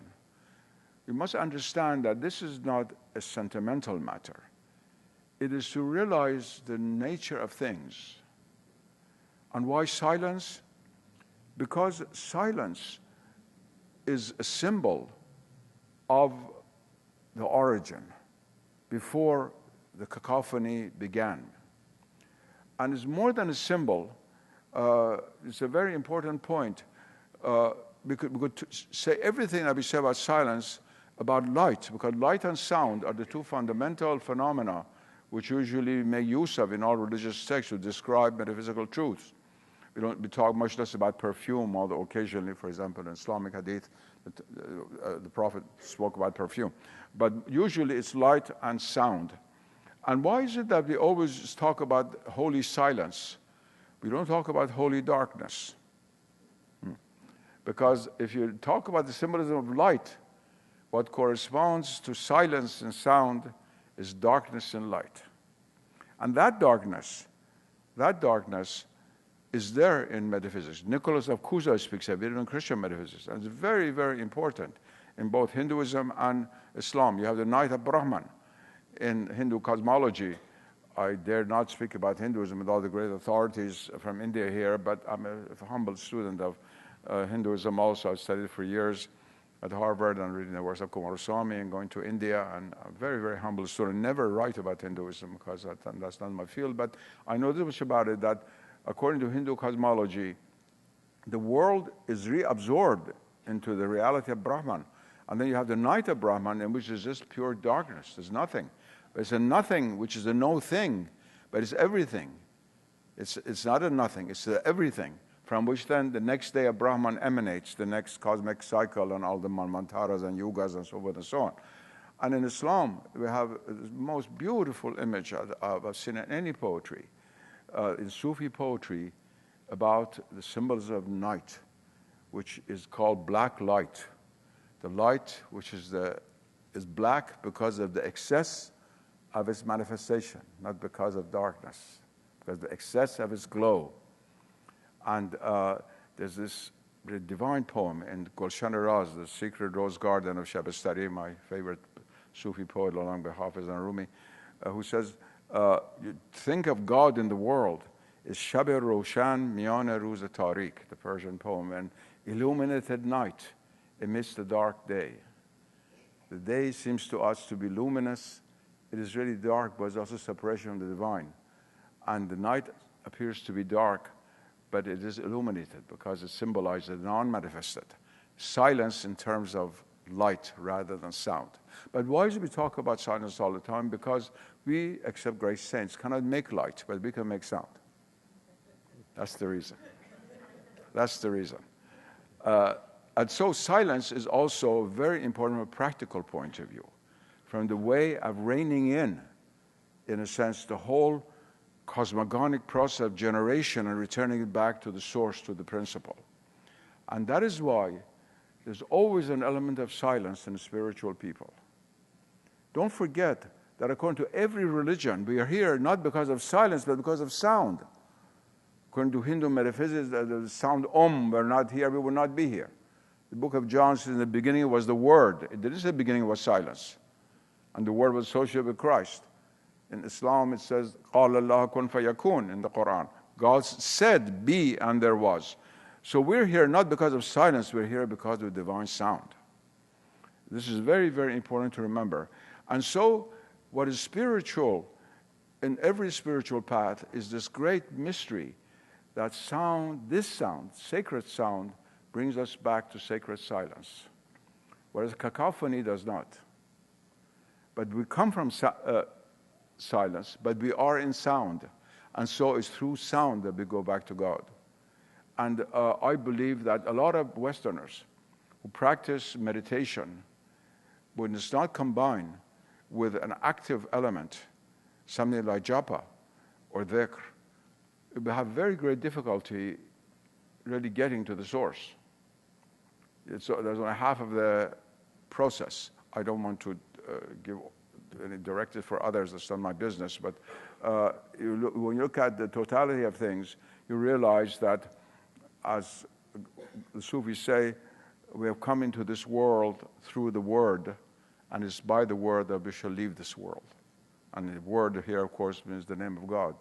you must understand that this is not a sentimental matter. It is to realize the nature of things. And why silence? Because silence is a symbol of the origin before the cacophony began. And it's more than a symbol. It's a very important point. We could say everything that we say about silence, about light, because light and sound are the two fundamental phenomena which usually make use of in all religious texts to describe metaphysical truths. We talk much less about perfume, although occasionally, for example, in Islamic hadith, the Prophet spoke about perfume. But usually it's light and sound. And why is it that we always talk about holy silence? We don't talk about holy darkness. Because if you talk about the symbolism of light, what corresponds to silence and sound is darkness and light. And that darkness is there in metaphysics. Nicholas of Cusa speaks of it in Christian metaphysics. And it's very, very important in both Hinduism and Islam. You have the night of Brahman in Hindu cosmology. I dare not speak about Hinduism with all the great authorities from India here, but I'm a humble student of Hinduism also. I've studied for years at Harvard and reading the works of Kumaraswamy and going to India, and I'm a very, very humble student. Never write about Hinduism because that's not my field, but I know this much about it, that according to Hindu cosmology, the world is reabsorbed into the reality of Brahman. And then you have the night of Brahman, in which is just pure darkness. There's nothing. It's a nothing, which is a no thing, but it's everything. It's not a nothing, it's a everything, from which then the next day of Brahman emanates, the next cosmic cycle and all the manvantaras and yugas and so forth and so on. And in Islam, we have the most beautiful image I've seen in any poetry, in Sufi poetry, about the symbols of night, which is called black light. The light, which is black because of the excess of its manifestation, not because of darkness, because the excess of its glow. And there's this divine poem in Gulshan-e-Raz, the Secret Rose Garden of Shabastari, my favorite Sufi poet along with Hafiz and Rumi, who says, you think of God in the world is Shab-e Roshan Miyan Ruz Tariq, the Persian poem, and illuminated night amidst the dark day. The day seems to us to be luminous. It is really dark, but it's also separation from the divine. And the night appears to be dark, but it is illuminated because it symbolizes the non-manifested. Silence in terms of light rather than sound. But why do we talk about silence all the time? Because we, except great saints, cannot make light, but we can make sound. That's the reason. That's the reason. And so silence is also very important from a practical point of view, from the way of reining in a sense, the whole cosmogonic process of generation and returning it back to the source, to the principle. And that is why there's always an element of silence in spiritual people. Don't forget that according to every religion, we are here not because of silence, but because of sound. According to Hindu metaphysics, the sound Om were not here, we would not be here. The book of John says in the beginning was the Word. It didn't say the beginning was silence. And the Word was associated with Christ. In Islam, it says, قَالَ اللَّهُ كُنْ فَيَكُونَ in the Quran. God said, be, and there was. So we're here not because of silence, we're here because of divine sound. This is very, very important to remember. And so, what is spiritual in every spiritual path is this great mystery that sound, this sound, sacred sound, brings us back to sacred silence, whereas cacophony does not. But we come from silence, but we are in sound. And so it's through sound that we go back to God. And I believe that a lot of Westerners who practice meditation, when it's not combined with an active element, something like japa or dhikr, we have very great difficulty really getting to the source. There's only half of the process. I don't want to give any directive for others, that's not my business, but when you look at the totality of things, you realize that, as the Sufis say, we have come into this world through the Word, and it's by the Word that we shall leave this world. And the Word here, of course, means the name of God,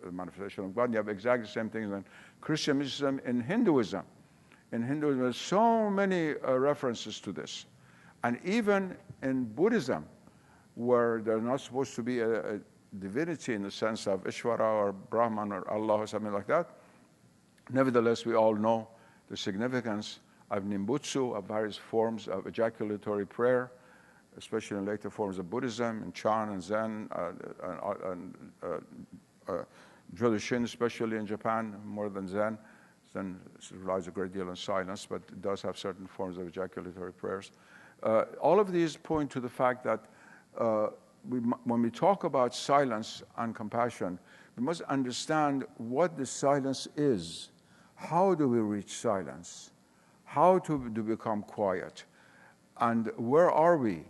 the manifestation of God. And you have exactly the same thing in Christianism and Hinduism. In Hinduism, there's so many references to this. And even in Buddhism, where there's not supposed to be a divinity in the sense of Ishvara or Brahman or Allah or something like that, nevertheless, we all know the significance of Nimbutsu, of various forms of ejaculatory prayer, especially in later forms of Buddhism, and Chan and Zen, Jodoshin, especially in Japan, more than Zen. Zen relies a great deal on silence, but it does have certain forms of ejaculatory prayers. All of these point to the fact that when we talk about silence and compassion, we must understand what the silence is. How do we reach silence? How to become quiet? And where are we?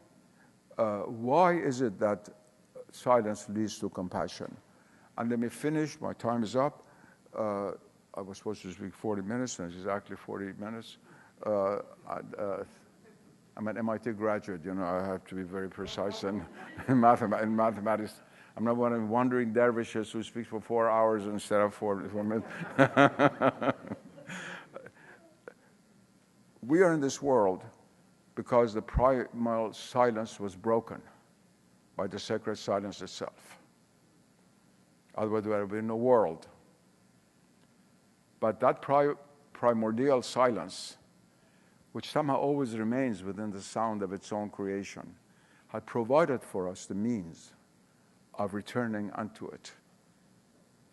Why is it that silence leads to compassion? And let me finish. My time is up. I was supposed to speak 40 minutes, and it's exactly 40 minutes. I'm an MIT graduate, you know, I have to be very precise in mathematics. I'm not one of wandering dervishes who speaks for 4 hours instead of 4 minutes. We are in this world because the primal silence was broken by the sacred silence itself. Otherwise, there would be no world. But that primordial silence, which somehow always remains within the sound of its own creation, had provided for us the means of returning unto it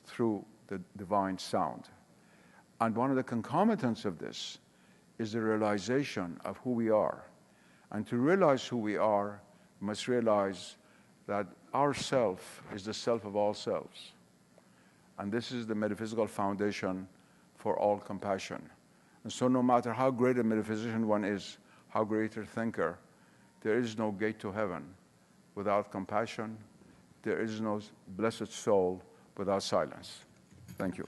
through the divine sound. And one of the concomitants of this is the realization of who we are. And to realize who we are, we must realize that our self is the self of all selves. And this is the metaphysical foundation for all compassion. And so no matter how great a metaphysician one is, how great a thinker, there is no gate to heaven without compassion. There is no blessed soul without silence. Thank you.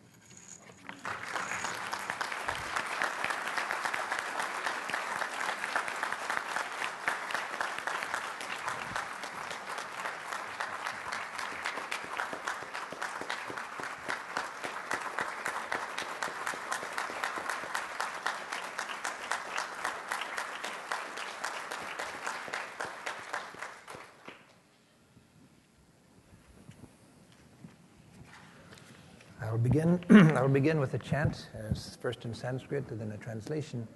I'll begin with a chant, first in Sanskrit and then a translation.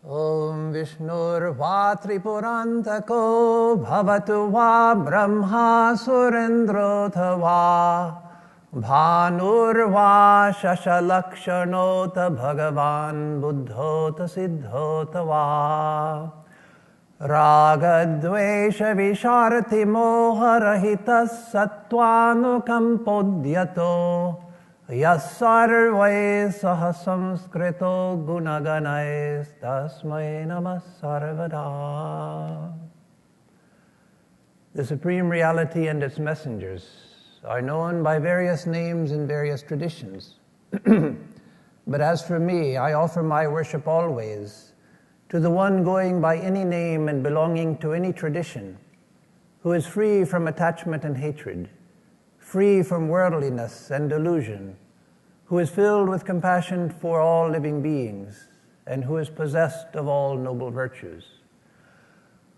Om Vishnur va Tripurantako bhavatu va Brahma Surendrota va Bhanur va Shashalakshanota Bhagavan Buddhota Siddhota va Ragadvesha Visharthi Moharahita Sattvanukampodyato Yasarvai Saha Samskrito Gunaganais Tasmai Namah Sarvada. The Supreme Reality and its messengers are known by various names in various traditions. But as for me, I offer my worship always to the one going by any name and belonging to any tradition, who is free from attachment and hatred, free from worldliness and delusion, who is filled with compassion for all living beings, and who is possessed of all noble virtues.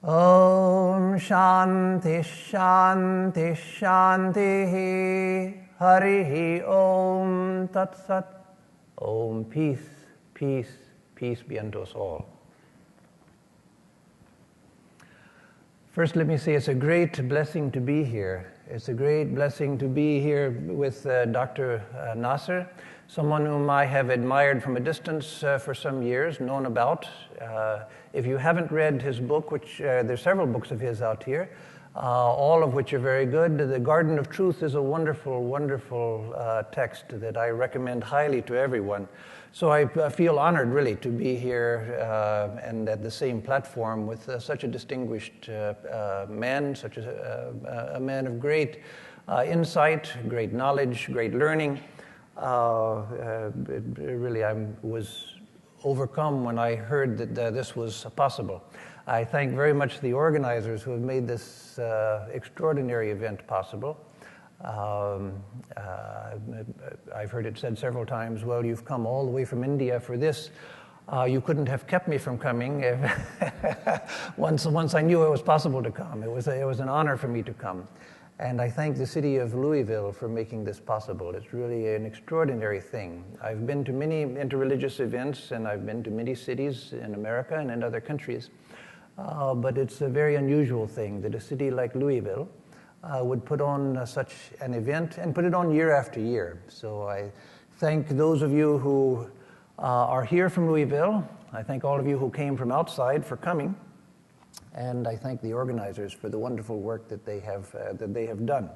Om Shanti Shanti Shanti Harihi Om Tat Sat. Om peace, peace, peace be unto us all. First, let me say it's a great blessing to be here. It's a great blessing to be here with Dr. Nasser, someone whom I have admired from a distance for some years, known about. If you haven't read his book, which there's several books of his out here, all of which are very good. The Garden of Truth is a wonderful, wonderful text that I recommend highly to everyone. So I feel honored, really, to be here and at the same platform with such a distinguished man, such a man of great insight, great knowledge, great learning. Really, I was overcome when I heard that this was possible. I thank very much the organizers who have made this extraordinary event possible. I've heard it said several times, well, you've come all the way from India for this. You couldn't have kept me from coming once I knew it was possible to come. It was an honor for me to come. And I thank the city of Louisville for making this possible. It's really an extraordinary thing. I've been to many interreligious events, and I've been to many cities in America and in other countries. But it's a very unusual thing that a city like Louisville would put on such an event and put it on year after year. So I thank those of you who are here from Louisville. I thank all of you who came from outside for coming. And I thank the organizers for the wonderful work that they have done.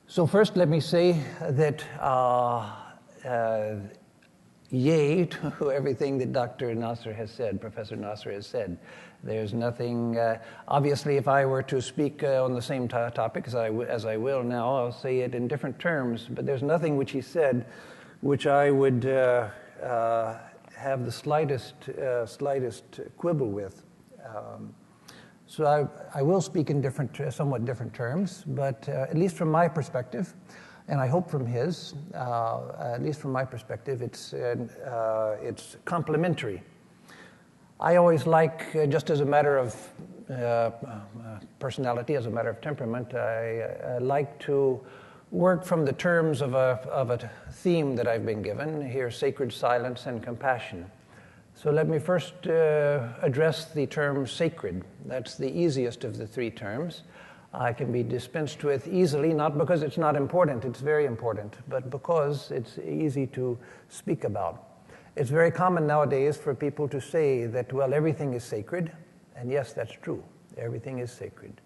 So first, let me say that yay to everything that Dr. Nasser has said, Professor Nasser has said. There's nothing, obviously, if I were to speak on the same topic as I will now, I'll say it in different terms, but there's nothing which he said which I would have the slightest quibble with. So I will speak in somewhat different terms, but at least from my perspective, and I hope from his, at least from my perspective, it's complementary. I always like, just as a matter of personality, as a matter of temperament, I like to work from the terms of a theme that I've been given here: sacred silence and compassion. So let me first address the term sacred. That's the easiest of the three terms. I can be dispensed with easily, not because it's not important, it's very important, but because it's easy to speak about. It's very common nowadays for people to say that, well, everything is sacred, and yes, that's true. Everything is sacred.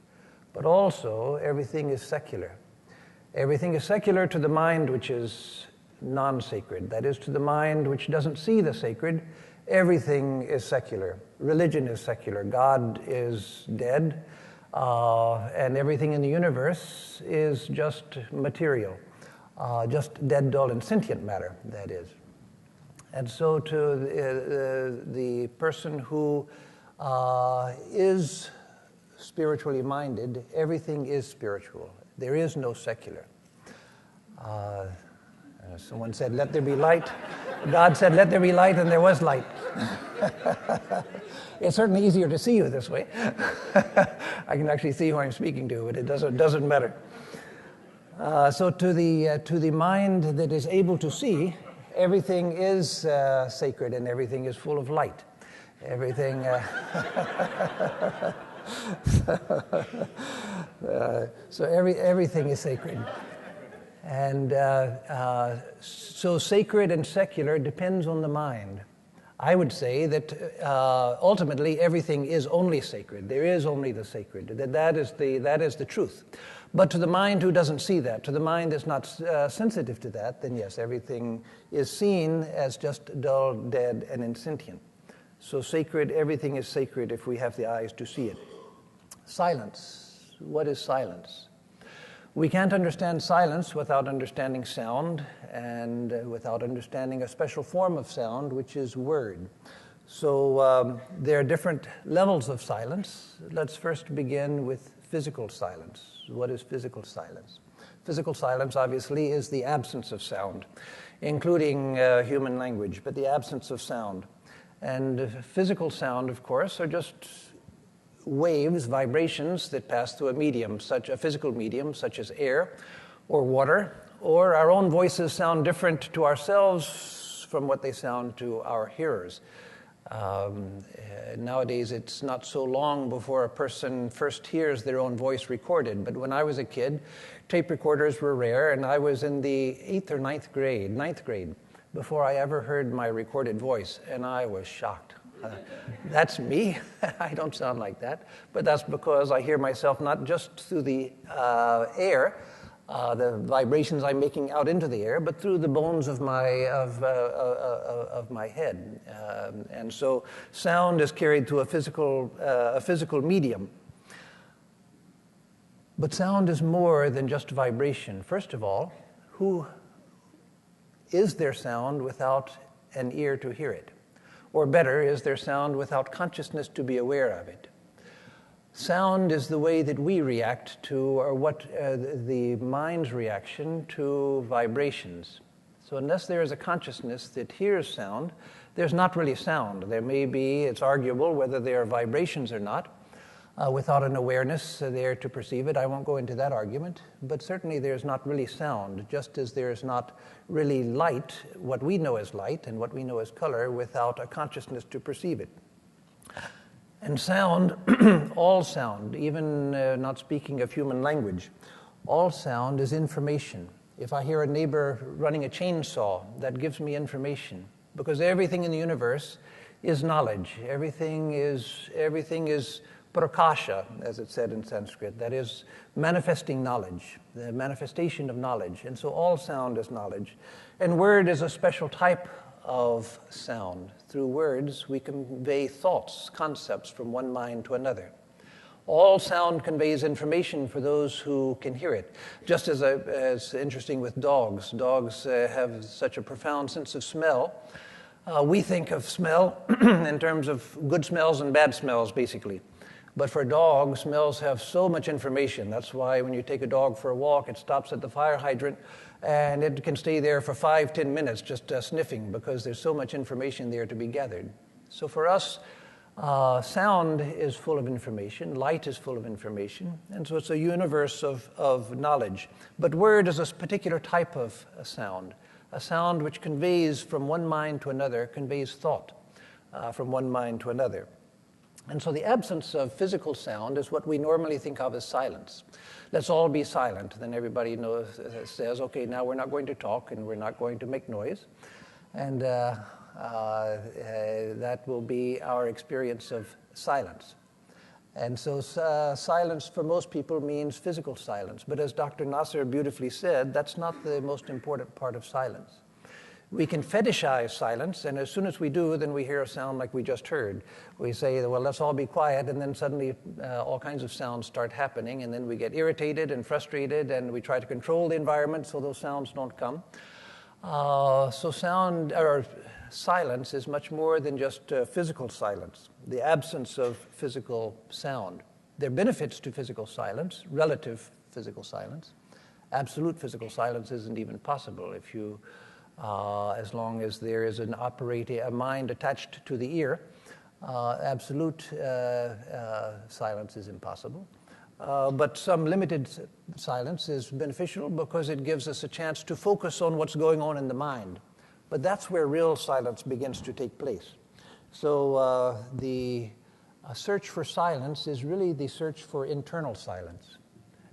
But also, everything is secular. Everything is secular to the mind which is non-sacred. That is, to the mind which doesn't see the sacred. Everything is secular. Religion is secular. God is dead. And everything in the universe is just material. Just dead, dull, and sentient matter, that is. And so to the person who is spiritually minded, everything is spiritual. There is no secular. Someone said, let there be light. God said, let there be light, and there was light. It's certainly easier to see you this way. I can actually see who I'm speaking to, but it doesn't matter. So to the mind that is able to see, everything is sacred and everything is full of light. Everything. So everything is sacred. And so sacred and secular depends on the mind. I would say that ultimately everything is only sacred. There is only the sacred. That is the truth. But to the mind who doesn't see that, to the mind that's not sensitive to that, then yes, everything is seen as just dull, dead, and insentient. So sacred, everything is sacred if we have the eyes to see it. Silence. What is silence? We can't understand silence without understanding sound and without understanding a special form of sound, which is word. So there are different levels of silence. Let's first begin with physical silence. What is physical silence? Physical silence, obviously, is the absence of sound, including human language, but the absence of sound. And physical sound, of course, are just waves, vibrations that pass through a physical medium, such as air or water, or our own voices sound different to ourselves from what they sound to our hearers. Nowadays, it's not so long before a person first hears their own voice recorded, but when I was a kid, tape recorders were rare, and I was in the 8th or 9th grade, before I ever heard my recorded voice, and I was shocked. That's me. I don't sound like that. But that's because I hear myself not just through the air, the vibrations I'm making out into the air, but through the bones of my head. And so sound is carried through a physical medium. But sound is more than just vibration. First of all, who is there sound without an ear to hear it? Or better, is there sound without consciousness to be aware of it? Sound is the way that we react to, or what the mind's reaction to vibrations. So unless there is a consciousness that hears sound, there's not really sound. There may be, it's arguable whether there are vibrations or not, without an awareness there to perceive it. I won't go into that argument, but certainly there's not really sound, just as there's not really light, what we know as light and what we know as color, without a consciousness to perceive it. And sound, all sound, even not speaking of human language, all sound is information. If I hear a neighbor running a chainsaw, that gives me information, because everything in the universe is knowledge. Everything is prakasha, as it said in Sanskrit, that is manifesting knowledge, the manifestation of knowledge. And so all sound is knowledge. And word is a special type of sound. Through words, we convey thoughts, concepts from one mind to another. All sound conveys information for those who can hear it. Just as interesting with dogs. Dogs have such a profound sense of smell. We think of smell in terms of good smells and bad smells, basically. But for dogs, smells have so much information. That's why when you take a dog for a walk, it stops at the fire hydrant, and it can stay there for 5-10 minutes just sniffing, because there's so much information there to be gathered. So for us, sound is full of information, light is full of information, and so it's a universe of knowledge. But word is a particular type of a sound which conveys from one mind to another, conveys thought from one mind to another. And so the absence of physical sound is what we normally think of as silence. Let's all be silent. Then everybody says, okay, now we're not going to talk and we're not going to make noise. And that will be our experience of silence. And so silence for most people means physical silence. But as Dr. Nasser beautifully said, that's not the most important part of silence. We can fetishize silence, and as soon as we do, then we hear a sound like we just heard. We say, well, let's all be quiet, and then suddenly all kinds of sounds start happening, and then we get irritated and frustrated, and we try to control the environment so those sounds don't come. So silence is much more than just physical silence, the absence of physical sound. There are benefits to physical silence, relative physical silence. Absolute physical silence isn't even possible if you as long as there is a mind attached to the ear. Absolute silence is impossible. But some limited silence is beneficial because it gives us a chance to focus on what's going on in the mind. But that's where real silence begins to take place. So the search for silence is really the search for internal silence.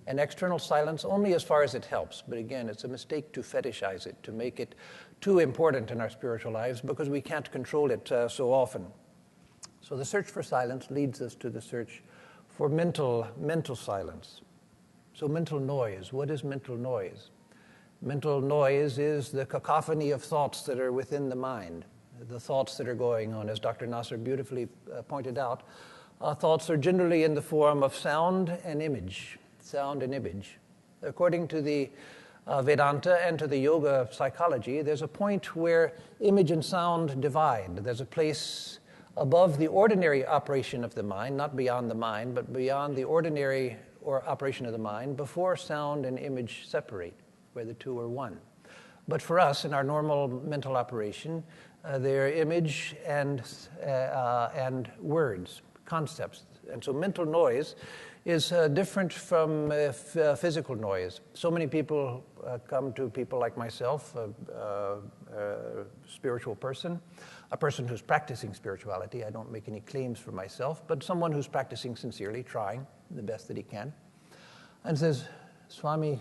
And external silence only as far as it helps. But again, it's a mistake to fetishize it, to make it too important in our spiritual lives because we can't control it so often. So the search for silence leads us to the search for mental silence. So mental noise. What is mental noise? Mental noise is the cacophony of thoughts that are within the mind, the thoughts that are going on. As Dr. Nasser beautifully pointed out, thoughts are generally in the form of sound and image. Sound and image. According to the Vedanta and to the yoga psychology, there's a point where image and sound divide. There's a place above the ordinary operation of the mind, not beyond the mind, but beyond the ordinary operation of the mind, before sound and image separate, where the two are one. But for us, in our normal mental operation, there are image and words, concepts. And so mental noise is different from physical noise. So many people come to people like myself, a spiritual person, a person who's practicing spirituality. I don't make any claims for myself, but someone who's practicing sincerely, trying the best that he can, and says, Swami,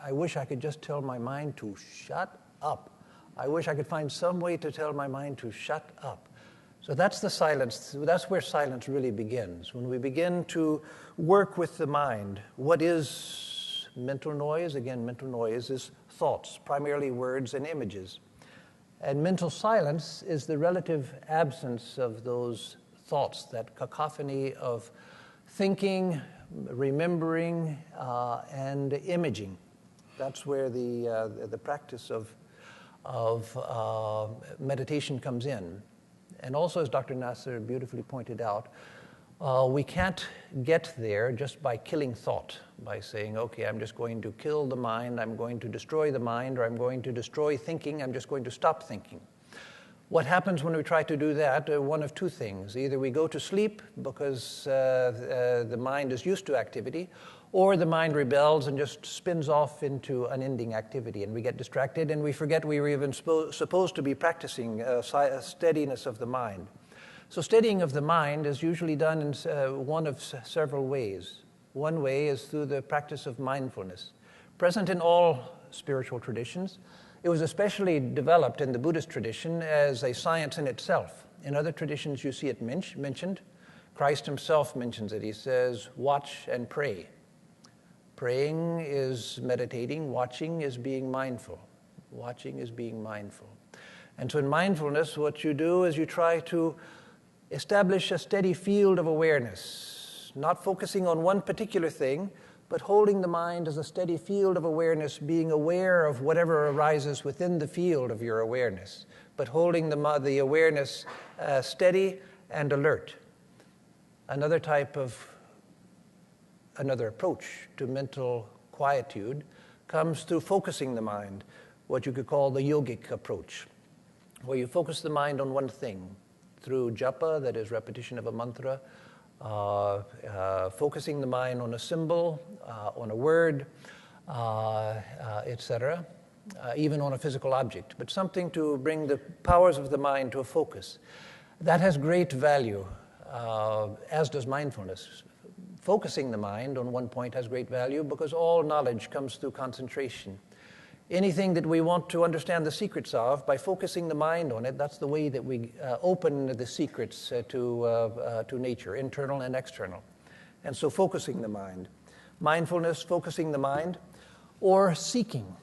I wish I could just tell my mind to shut up. I wish I could find some way to tell my mind to shut up. So that's the silence. That's where silence really begins. When we begin to work with the mind, what is mental noise? Again, mental noise is thoughts, primarily words and images. And mental silence is the relative absence of those thoughts, that cacophony of thinking, remembering, and imaging. That's where the practice of meditation comes in. And also, as Dr. Nasser beautifully pointed out, we can't get there just by killing thought, by saying, okay, I'm just going to kill the mind, I'm going to destroy the mind, or I'm going to destroy thinking, I'm just going to stop thinking. What happens when we try to do that? One of two things. Either we go to sleep because the mind is used to activity, or the mind rebels and just spins off into unending activity, and we get distracted and we forget we were even supposed to be practicing steadiness of the mind. So steadying of the mind is usually done in one of several ways. One way is through the practice of mindfulness, present in all spiritual traditions. It was especially developed in the Buddhist tradition as a science in itself. In other traditions, you see it mentioned. Christ himself mentions it. He says, watch and pray. Praying is meditating. Watching is being mindful. Watching is being mindful. And so in mindfulness, what you do is you try to establish a steady field of awareness, not focusing on one particular thing, but holding the mind as a steady field of awareness, being aware of whatever arises within the field of your awareness, but holding the awareness steady and alert. Another approach to mental quietude comes through focusing the mind, what you could call the yogic approach, where you focus the mind on one thing through japa, that is repetition of a mantra, focusing the mind on a symbol, on a word, etc., even on a physical object, but something to bring the powers of the mind to a focus. That has great value, as does mindfulness. Focusing the mind on one point has great value because all knowledge comes through concentration. Anything that we want to understand the secrets of, by focusing the mind on it, that's the way that we open the secrets to nature, internal and external. And so focusing the mind. Mindfulness, focusing the mind, or seeking.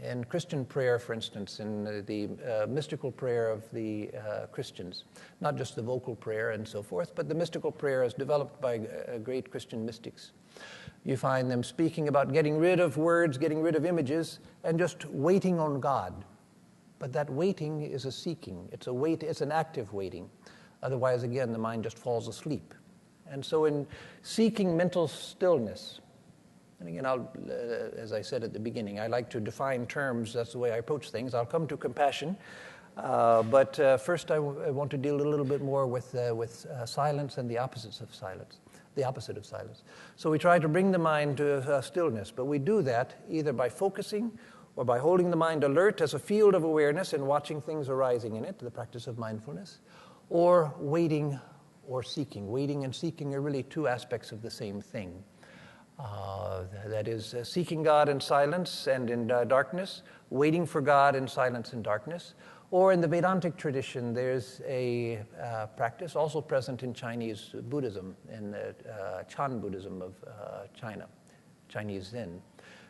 In Christian prayer, for instance, in the mystical prayer of the Christians, not just the vocal prayer and so forth, but the mystical prayer is developed by great Christian mystics. You find them speaking about getting rid of words, getting rid of images, and just waiting on God. But that waiting is a seeking. It's an active waiting. Otherwise, again, the mind just falls asleep. And so in seeking mental stillness, and again, as I said at the beginning, I like to define terms. That's the way I approach things. I'll come to compassion. But first I want to deal a little bit more with silence and the opposites of silence. The opposite of silence. So we try to bring the mind to stillness, but we do that either by focusing or by holding the mind alert as a field of awareness and watching things arising in it, the practice of mindfulness, or waiting or seeking. Waiting and seeking are really two aspects of the same thing. That is, seeking God in silence and in darkness, waiting for God in silence and darkness. Or in the Vedantic tradition, there's a practice also present in Chinese Buddhism, in Chan Buddhism of China, Chinese Zen.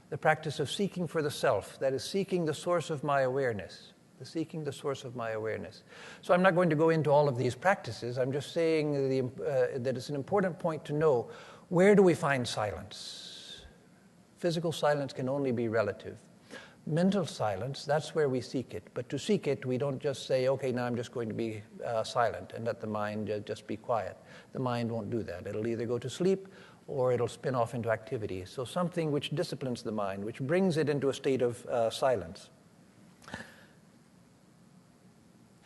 The practice of seeking for the self, that is, seeking the source of my awareness, seeking the source of my awareness. So I'm not going to go into all of these practices. I'm just saying that it's an important point to know, where do we find silence? Physical silence can only be relative. Mental silence, that's where we seek it. But to seek it, we don't just say, okay, now I'm just going to be silent and let the mind just be quiet. The mind won't do that. It'll either go to sleep or it'll spin off into activity. So something which disciplines the mind, which brings it into a state of silence.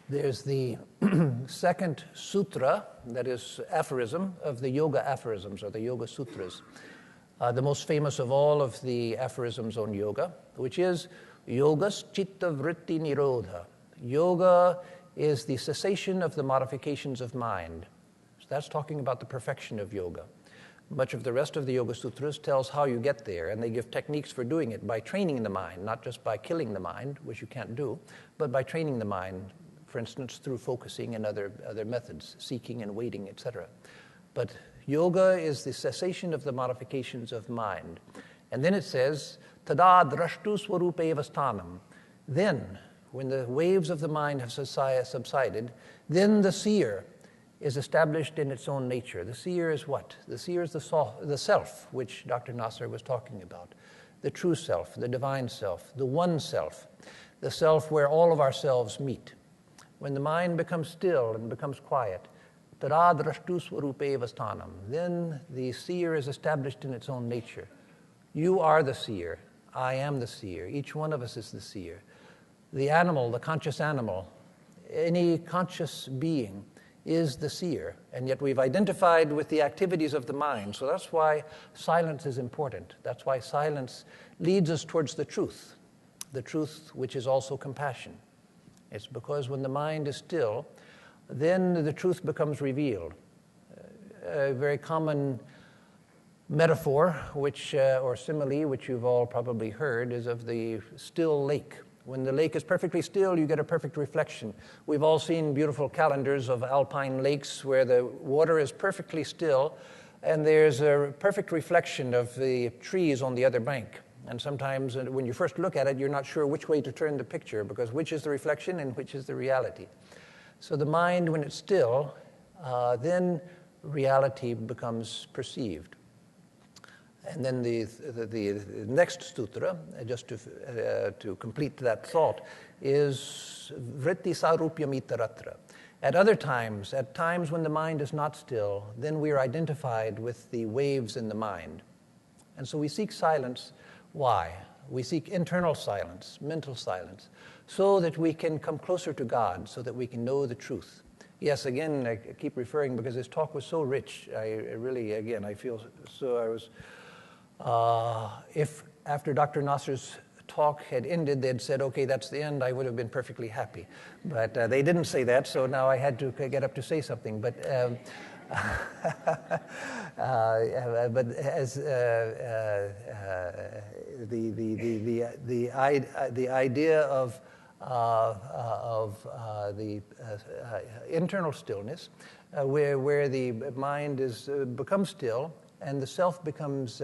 There's the second sutra, that is aphorism, of the Yoga aphorisms, or the Yoga Sutras. The most famous of all of the aphorisms on yoga, which is Yogas Chitta Vritti Nirodha. Yoga is the cessation of the modifications of mind. So that's talking about the perfection of yoga. Much of the rest of the Yoga Sutras tells how you get there, and they give techniques for doing it by training the mind, not just by killing the mind, which you can't do, but by training the mind, for instance, through focusing and other methods, seeking and waiting, etc. But yoga is the cessation of the modifications of mind. And then it says, Tada drashtu swarupeva sthanam. Then, when the waves of the mind have subsided, then the seer is established in its own nature. The seer is what? The seer is the self, which Dr. Nasser was talking about. the true self, the divine self, the one self, the self where all of ourselves meet. When the mind becomes still and becomes quiet, tada drashtu swarupeva sthanam, then the seer is established in its own nature. You are the seer. I am the seer. Each one of us is the seer. The animal, the conscious animal, any conscious being is the seer, and yet we've identified with the activities of the mind. So that's why silence is important. That's why silence leads us towards the truth which is also compassion. It's because when the mind is still, then the truth becomes revealed. A very common metaphor, or simile, which you've all probably heard, is of the still lake. When the lake is perfectly still, you get a perfect reflection. We've all seen beautiful calendars of alpine lakes where the water is perfectly still, and there's a perfect reflection of the trees on the other bank. And sometimes when you first look at it, you're not sure which way to turn the picture, because which is the reflection and which is the reality. So the mind, when it's still, then reality becomes perceived. And then the next sutra, just to complete that thought, is vritti sarupyamittaratra. At other times, at times when the mind is not still, then we are identified with the waves in the mind. And so we seek silence. Why? We seek internal silence, mental silence, so that we can come closer to God, so that we can know the truth. Yes, again, I keep referring because this talk was so rich. I feel so. If after Dr. Nasser's talk had ended, they'd said, okay, that's the end, I would have been perfectly happy. But they didn't say that, so now I had to get up to say something. But but as the idea of the internal stillness, where the mind becomes still and the self becomes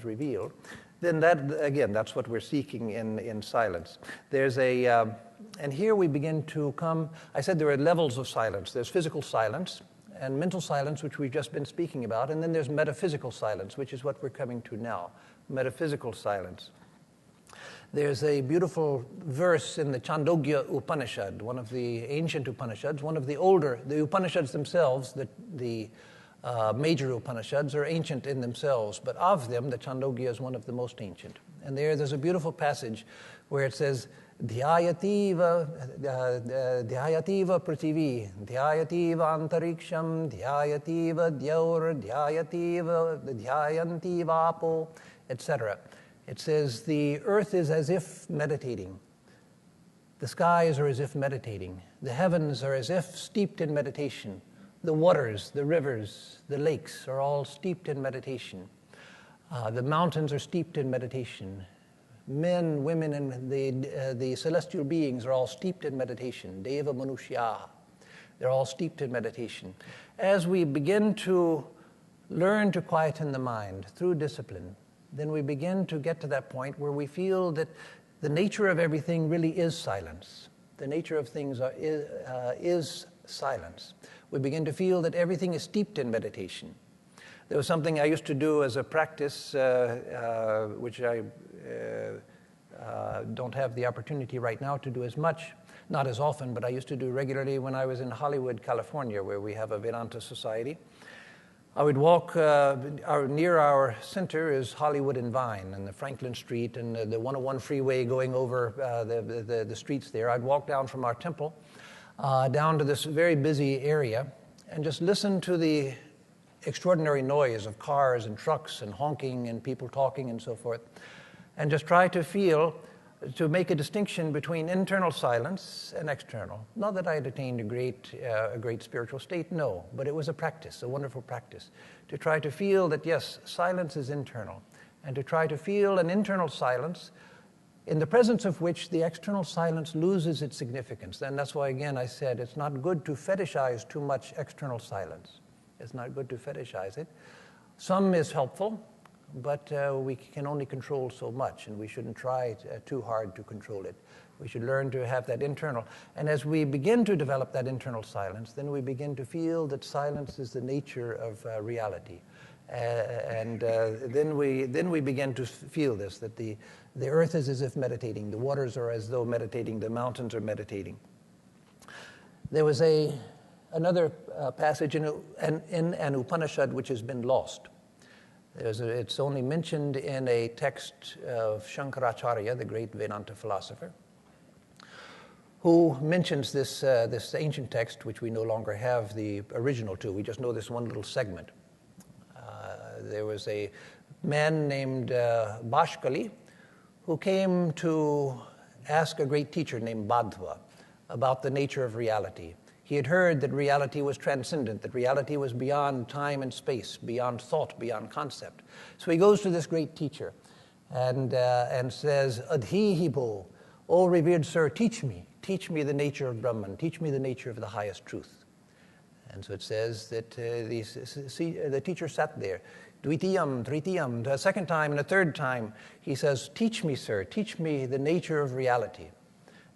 revealed, then that's what we're seeking in silence. There's and here we begin to come. I said there are levels of silence. There's physical silence and mental silence, which we've just been speaking about, and then there's metaphysical silence, which is what we're coming to now. Metaphysical silence. There's a beautiful verse in the Chandogya Upanishad, one of the ancient Upanishads, one of the older. The Upanishads themselves, the major Upanishads, are ancient in themselves, but of them, the Chandogya is one of the most ancient. And there's a beautiful passage where it says, Dhyayativa Prithivi, Dhyayativa Antariksham, Dhyayativa Dyaur, Dhyayantiva Apo, etc. It says, the earth is as if meditating. The skies are as if meditating. The heavens are as if steeped in meditation. The waters, the rivers, the lakes are all steeped in meditation. The mountains are steeped in meditation. Men, women, and the celestial beings are all steeped in meditation. Deva Manushya. They're all steeped in meditation. As we begin to learn to quieten the mind through discipline, then we begin to get to that point where we feel that the nature of everything really is silence. The nature of things is silence. We begin to feel that everything is steeped in meditation. There was something I used to do as a practice, which I don't have the opportunity right now to do as much, not as often, but I used to do regularly when I was in Hollywood, California, where we have a Vedanta society. I would walk, near our center is Hollywood and Vine, and the Franklin Street and the 101 freeway going over the streets there. I'd walk down from our temple down to this very busy area and just listen to the extraordinary noise of cars and trucks and honking and people talking and so forth, and just try to make a distinction between internal silence and external. Not that I had attained a great spiritual state, no, but it was a practice, a wonderful practice, to try to feel that, yes, silence is internal, and to try to feel an internal silence in the presence of which the external silence loses its significance. And that's why, again, I said it's not good to fetishize too much external silence. It's not good to fetishize it. Some is helpful, but we can only control so much, and we shouldn't try too hard to control it. We should learn to have that internal. And as we begin to develop that internal silence, then we begin to feel that silence is the nature of reality. Then we begin to feel this, that the earth is as if meditating, the waters are as though meditating, the mountains are meditating. There was another passage in an Upanishad which has been lost. It's only mentioned in a text of Shankaracharya, the great Vedanta philosopher, who mentions this ancient text, which we no longer have the original to. We just know this one little segment. There was a man named Bashkali who came to ask a great teacher named Badhva about the nature of reality. He had heard that reality was transcendent, that reality was beyond time and space, beyond thought, beyond concept. So he goes to this great teacher and says, Adhihibo, O revered sir, teach me the nature of Brahman, teach me the nature of the highest truth. And so it says that the teacher sat there, Dvitiyam, Tritiyam, a second time and a third time, he says, teach me, sir, teach me the nature of reality.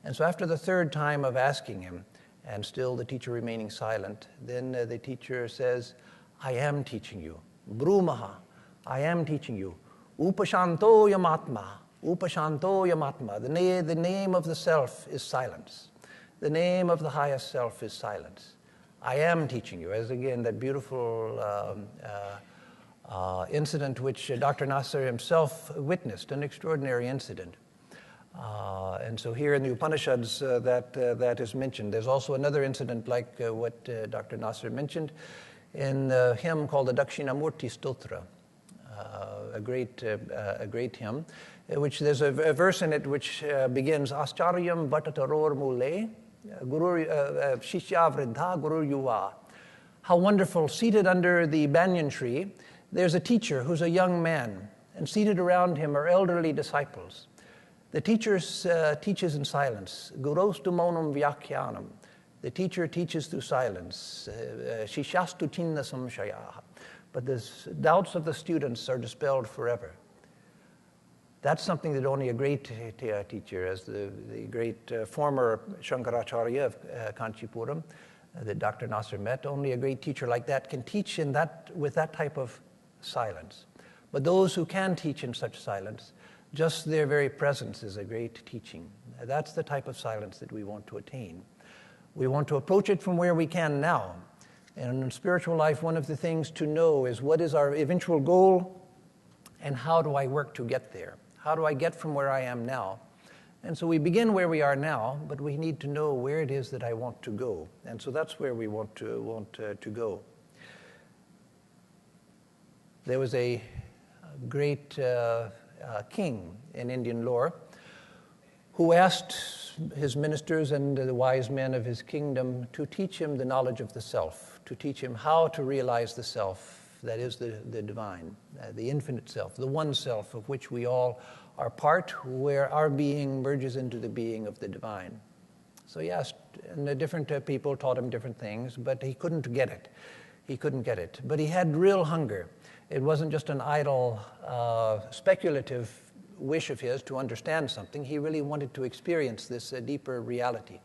And so after the third time of asking him, and still the teacher remaining silent, then the teacher says, I am teaching you. Brumaha, I am teaching you. Upashanto yamatma, upashanto yamatma. The name of the self is silence. The name of the highest self is silence. I am teaching you. As again, that beautiful incident which Dr. Nasser himself witnessed, an extraordinary incident. And so here in the Upanishads that is mentioned. There's also another incident like what Dr. Nasser mentioned in the hymn called the Dakshinamurti Stotra, a great hymn, which there's a verse in it which begins, Ascharyam Vatataror Mule, Shishya Vridha Guru Yuva. How wonderful, seated under the banyan tree, there's a teacher who's a young man, and seated around him are elderly disciples. The teacher teaches in silence. Gurostu monam vyakhyanam. The teacher teaches through silence. Shishastu chinna samshayaha. But the doubts of the students are dispelled forever. That's something that only a great teacher, as the great former Shankaracharya of Kanchipuram, that Dr. Nasser met, only a great teacher like that can teach with that type of silence. But those who can teach in such silence, just their very presence is a great teaching. That's the type of silence that we want to attain. We want to approach it from where we can now. And in spiritual life, one of the things to know is what is our eventual goal and how do I work to get there? How do I get from where I am now? And so we begin where we are now, but we need to know where it is that I want to go. And so that's where we want to go. There was a great king in Indian lore who asked his ministers and the wise men of his kingdom to teach him the knowledge of the self, to teach him how to realize the self, that is the divine, the infinite self, the one self of which we all are part, where our being merges into the being of the divine. So he asked, and the different people taught him different things, but he couldn't get it. He couldn't get it. But he had real hunger. It wasn't just an idle, speculative wish of his to understand something. He really wanted to experience this deeper reality.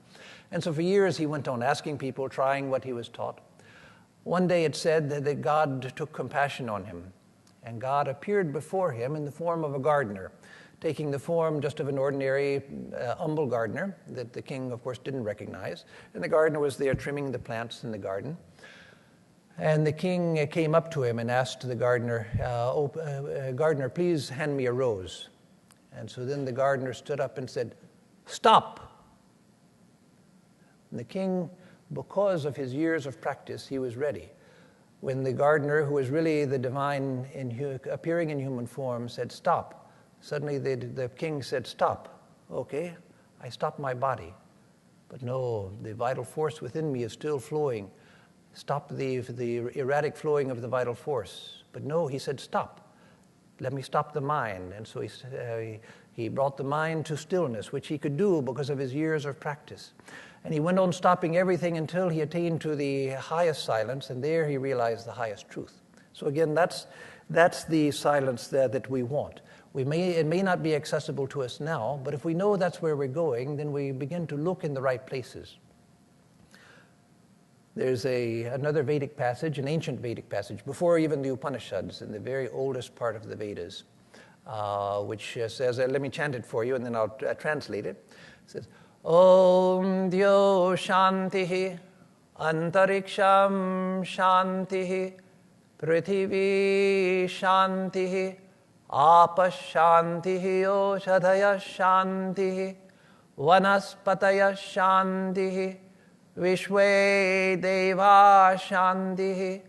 And so for years he went on asking people, trying what he was taught. One day it said that God took compassion on him, and God appeared before him in the form of a gardener, taking the form just of an ordinary, humble gardener that the king, of course, didn't recognize. And the gardener was there trimming the plants in the garden. And the king came up to him and asked the gardener, Gardener, please hand me a rose. And so then the gardener stood up and said, stop. And the king, because of his years of practice, he was ready. When the gardener, who was really the divine appearing in human form, said, stop, suddenly the king said, stop. Okay, I stopped my body. But no, the vital force within me is still flowing. Stop the erratic flowing of the vital force. But no, he said, stop. Let me stop the mind. And so he brought the mind to stillness, which he could do because of his years of practice. And he went on stopping everything until he attained to the highest silence, and there he realized the highest truth. So again, that's the silence that we want. It may not be accessible to us now, but if we know that's where we're going, then we begin to look in the right places. There's another Vedic passage, an ancient Vedic passage, before even the Upanishads, in the very oldest part of the Vedas, which says, let me chant it for you, and then I'll translate it. It says, Om Dyo Shantihi Antariksham Shantihi Prithivi Shantihi Apa Shantihi Oshadaya Shantihi Vanaspataya Shantihi Vishwe Deva Shantihi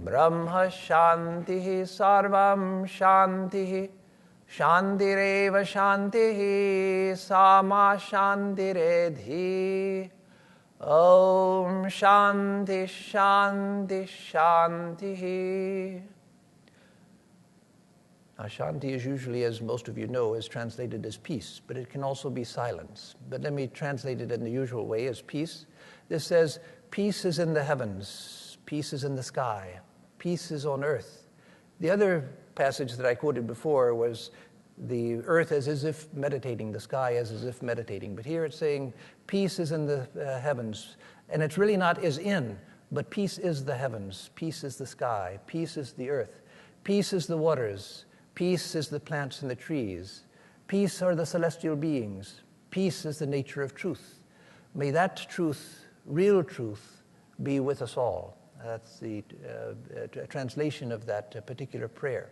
Brahma Shantihi Sarvam Shantihi Shantireva Shantihi Sama Shantiredhi Om Shanti Shanti Shantihi. Now, Shanti is usually, as most of you know, is translated as peace, but it can also be silence. But let me translate it in the usual way as peace. This says, peace is in the heavens, peace is in the sky, peace is on earth. The other passage that I quoted before was the earth as if meditating, the sky as if meditating. But here it's saying peace is in the heavens. And it's really not is in, but peace is the heavens, peace is the sky, peace is the earth, peace is the waters, peace is the plants and the trees, peace are the celestial beings, peace is the nature of truth. May that truth, real truth, be with us all. That's the translation of that particular prayer.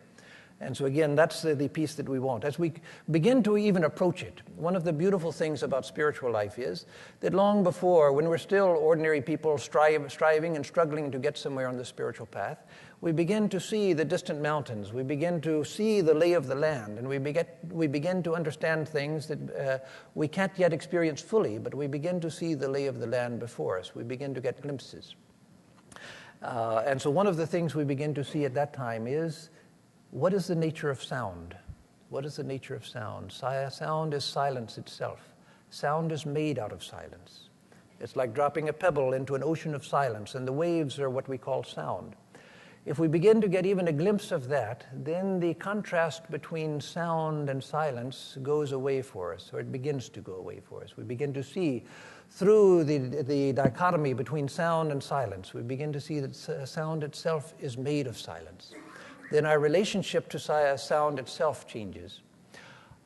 And so again, that's the peace that we want. As we begin to even approach it, one of the beautiful things about spiritual life is that long before, when we're still ordinary people striving and struggling to get somewhere on the spiritual path, we begin to see the distant mountains, we begin to see the lay of the land, and we begin to understand things that we can't yet experience fully, but we begin to see the lay of the land before us. We begin to get glimpses. And so one of the things we begin to see at that time is, what is the nature of sound? What is the nature of sound? Sound is silence itself. Sound is made out of silence. It's like dropping a pebble into an ocean of silence, and the waves are what we call sound. If we begin to get even a glimpse of that, then the contrast between sound and silence goes away for us, or it begins to go away for us. We begin to see through the dichotomy between sound and silence. We begin to see that sound itself is made of silence. Then our relationship to sound itself changes.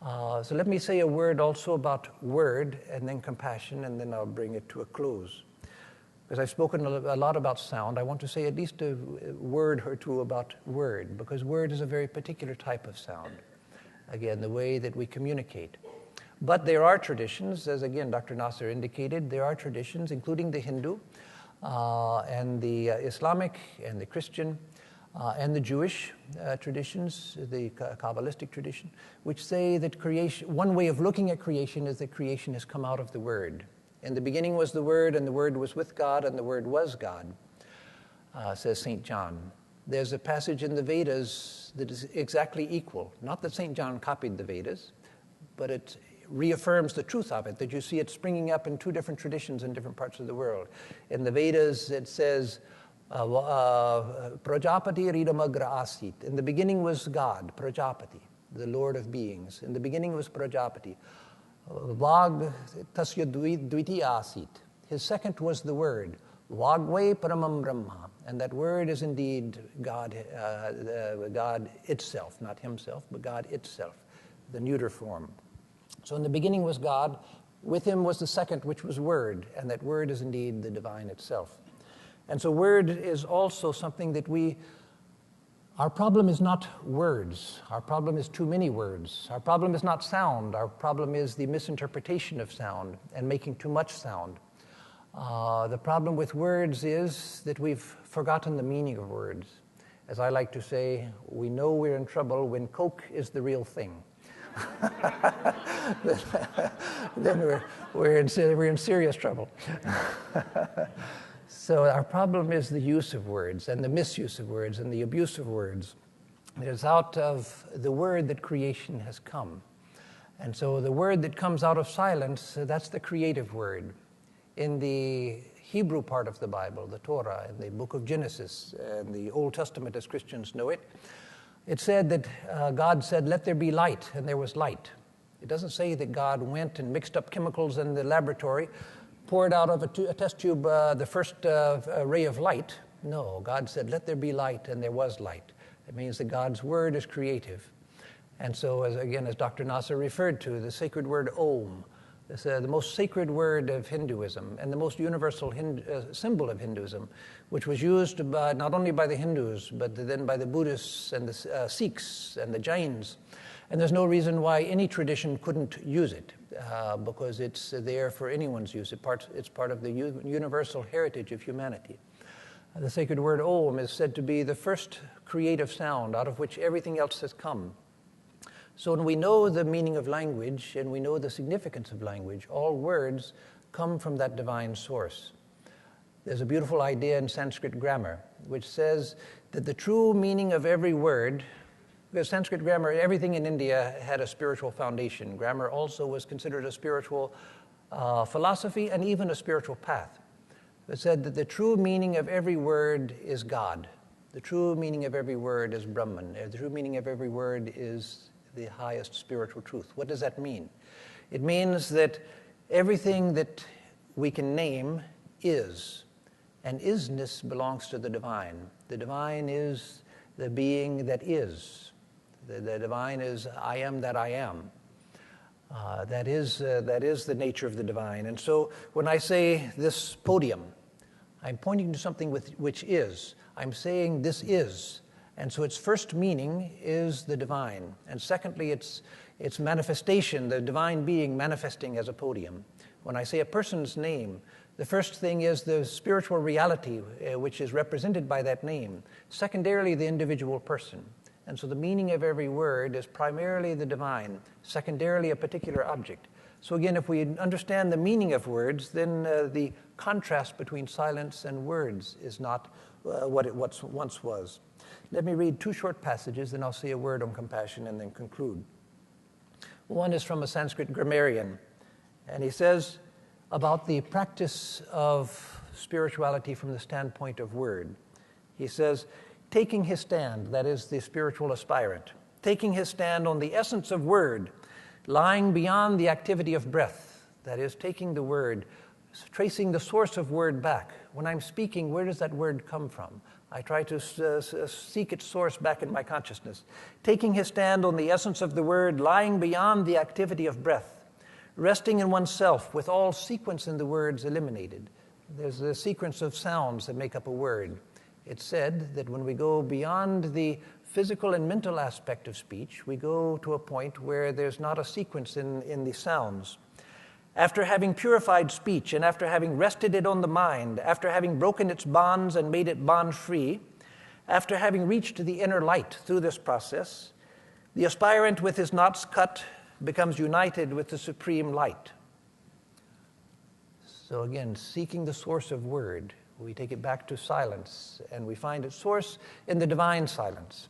So let me say a word also about word and then compassion, and then I'll bring it to a close. Because I've spoken a lot about sound, I want to say at least a word or two about word, because word is a very particular type of sound. Again, the way that we communicate. But there are traditions, as again Dr. Nasser indicated, there are traditions, including the Hindu and the Islamic and the Christian, and the Jewish traditions, the Kabbalistic tradition, which say that creation, one way of looking at creation is that creation has come out of the Word. In the beginning was the Word, and the Word was with God, and the Word was God, says St. John. There's a passage in the Vedas that is exactly equal. Not that St. John copied the Vedas, but it reaffirms the truth of it, that you see it springing up in two different traditions in different parts of the world. In the Vedas, it says, Prajapati Ridamagra Asit. In the beginning was God, Prajapati, the Lord of beings. In the beginning was Prajapati. Vag Tasya Dviti Asit. His second was the Word. Vagve Paramam Brahma. And that Word is indeed God, God itself, not himself, but God itself, the neuter form. So in the beginning was God. With him was the second, which was Word. And that Word is indeed the divine itself. And so word is also something that our problem is not words. Our problem is too many words. Our problem is not sound. Our problem is the misinterpretation of sound and making too much sound. The problem with words is that we've forgotten the meaning of words. As I like to say, we know we're in trouble when Coke is the real thing. Then we're in serious trouble. So our problem is the use of words and the misuse of words and the abuse of words. It is out of the word that creation has come. And so the word that comes out of silence, that's the creative word. In the Hebrew part of the Bible, the Torah, in the book of Genesis, and the Old Testament as Christians know it, it said that God said, let there be light, and there was light. It doesn't say that God went and mixed up chemicals in the laboratory, poured out of a test tube the first ray of light. No, God said, let there be light, and there was light. It means that God's word is creative. And so, as Dr. Nasser referred to, the sacred word Om, the most sacred word of Hinduism and the most universal symbol of Hinduism, which was used not only by the Hindus, but then by the Buddhists and the Sikhs and the Jains. And there's no reason why any tradition couldn't use it, because it's there for anyone's use. It's part of the universal heritage of humanity. The sacred word Om is said to be the first creative sound out of which everything else has come. So when we know the meaning of language and we know the significance of language, all words come from that divine source. There's a beautiful idea in Sanskrit grammar which says that the true meaning of every word, because Sanskrit grammar, everything in India had a spiritual foundation. Grammar also was considered a spiritual philosophy and even a spiritual path. It said that the true meaning of every word is God. The true meaning of every word is Brahman. The true meaning of every word is the highest spiritual truth. What does that mean? It means that everything that we can name is, and isness belongs to the divine. The divine is the being that is. The divine is I am that I am. That is the nature of the divine. And so when I say this podium, I'm pointing to something which is. I'm saying this is. And so its first meaning is the divine. And secondly, its manifestation, the divine being manifesting as a podium. When I say a person's name, the first thing is the spiritual reality which is represented by that name. Secondarily, the individual person. And so the meaning of every word is primarily the divine, secondarily a particular object. So again, if we understand the meaning of words, then the contrast between silence and words is not what it once was. Let me read two short passages, then I'll say a word on compassion and then conclude. One is from a Sanskrit grammarian, and he says about the practice of spirituality from the standpoint of word. He says, taking his stand, that is the spiritual aspirant, taking his stand on the essence of word, lying beyond the activity of breath, that is taking the word, tracing the source of word back. When I'm speaking, where does that word come from? I try to seek its source back in my consciousness. Taking his stand on the essence of the word, lying beyond the activity of breath, resting in oneself with all sequence in the words eliminated. There's a sequence of sounds that make up a word. It's said that when we go beyond the physical and mental aspect of speech, we go to a point where there's not a sequence in the sounds. After having purified speech and after having rested it on the mind, after having broken its bonds and made it bond-free, after having reached the inner light through this process, the aspirant with his knots cut becomes united with the supreme light. So again, seeking the source of word, we take it back to silence, and we find its source in the divine silence.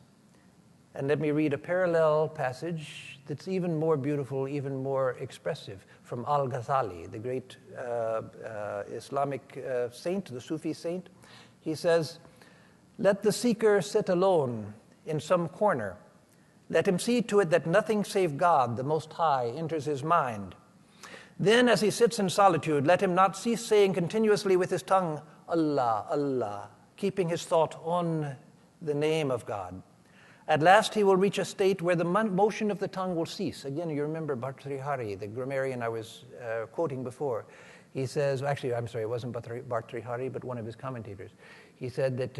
And let me read a parallel passage that's even more beautiful, even more expressive, from Al-Ghazali, the great Islamic saint, the Sufi saint. He says, "Let the seeker sit alone in some corner. Let him see to it that nothing save God, the Most High, enters his mind. Then, as he sits in solitude, let him not cease saying continuously with his tongue, Allah, Allah, keeping his thought on the name of God. At last he will reach a state where the motion of the tongue will cease." Again, you remember Bhartrihari, the grammarian I was quoting before. He says, actually, I'm sorry, it wasn't Bhartrihari, but one of his commentators. He said that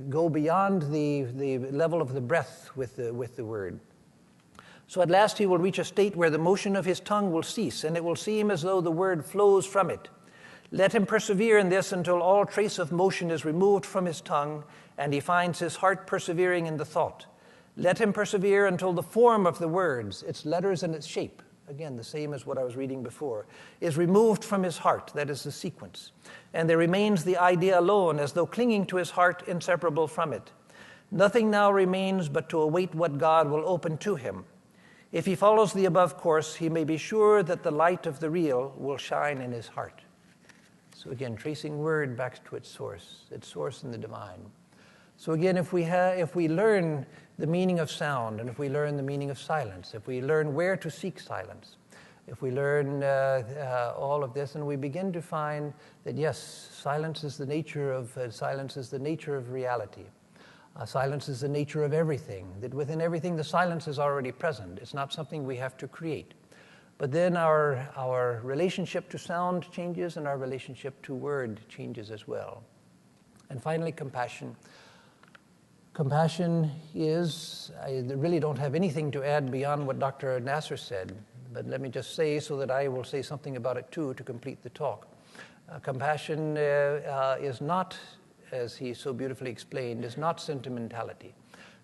go beyond the level of the breath with the word. So at last he will reach a state where the motion of his tongue will cease, and it will seem as though the word flows from it. Let him persevere in this until all trace of motion is removed from his tongue, and he finds his heart persevering in the thought. Let him persevere until the form of the words, its letters and its shape, again, the same as what I was reading before, is removed from his heart, that is the sequence. And there remains the idea alone, as though clinging to his heart, inseparable from it. Nothing now remains but to await what God will open to him. If he follows the above course, he may be sure that the light of the real will shine in his heart. So again, tracing word back to its source in the divine. So again, if we learn the meaning of sound, and if we learn the meaning of silence, if we learn where to seek silence, If we learn all of this, and we begin to find that yes, silence is the nature of reality. Silence is the nature of everything. That within everything, the silence is already present. It's not something we have to create. But then our relationship to sound changes, and our relationship to word changes as well. And finally, compassion. Compassion is, I really don't have anything to add beyond what Dr. Nasser said, but let me just say so that I will say something about it too to complete the talk. Compassion is not, as he so beautifully explained, is not sentimentality.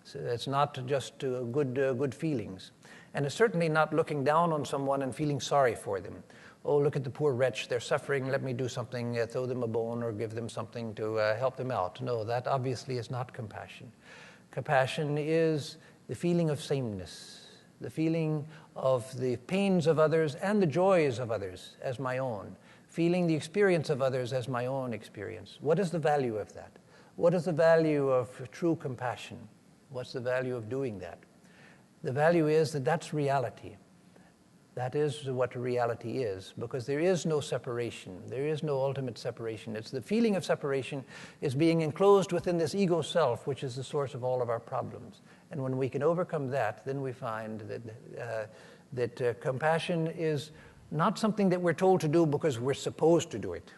So it's not just good feelings. And it's certainly not looking down on someone and feeling sorry for them. Oh, look at the poor wretch, they're suffering, let me do something, throw them a bone or give them something to help them out. No, that obviously is not compassion. Compassion is the feeling of sameness, the feeling of the pains of others and the joys of others as my own, feeling the experience of others as my own experience. What is the value of that? What is the value of true compassion? What's the value of doing that? The value is that that's reality. That is what reality is, because there is no separation. There is no ultimate separation. It's the feeling of separation is being enclosed within this ego self, which is the source of all of our problems. And when we can overcome that, then we find that compassion is not something that we're told to do because we're supposed to do it.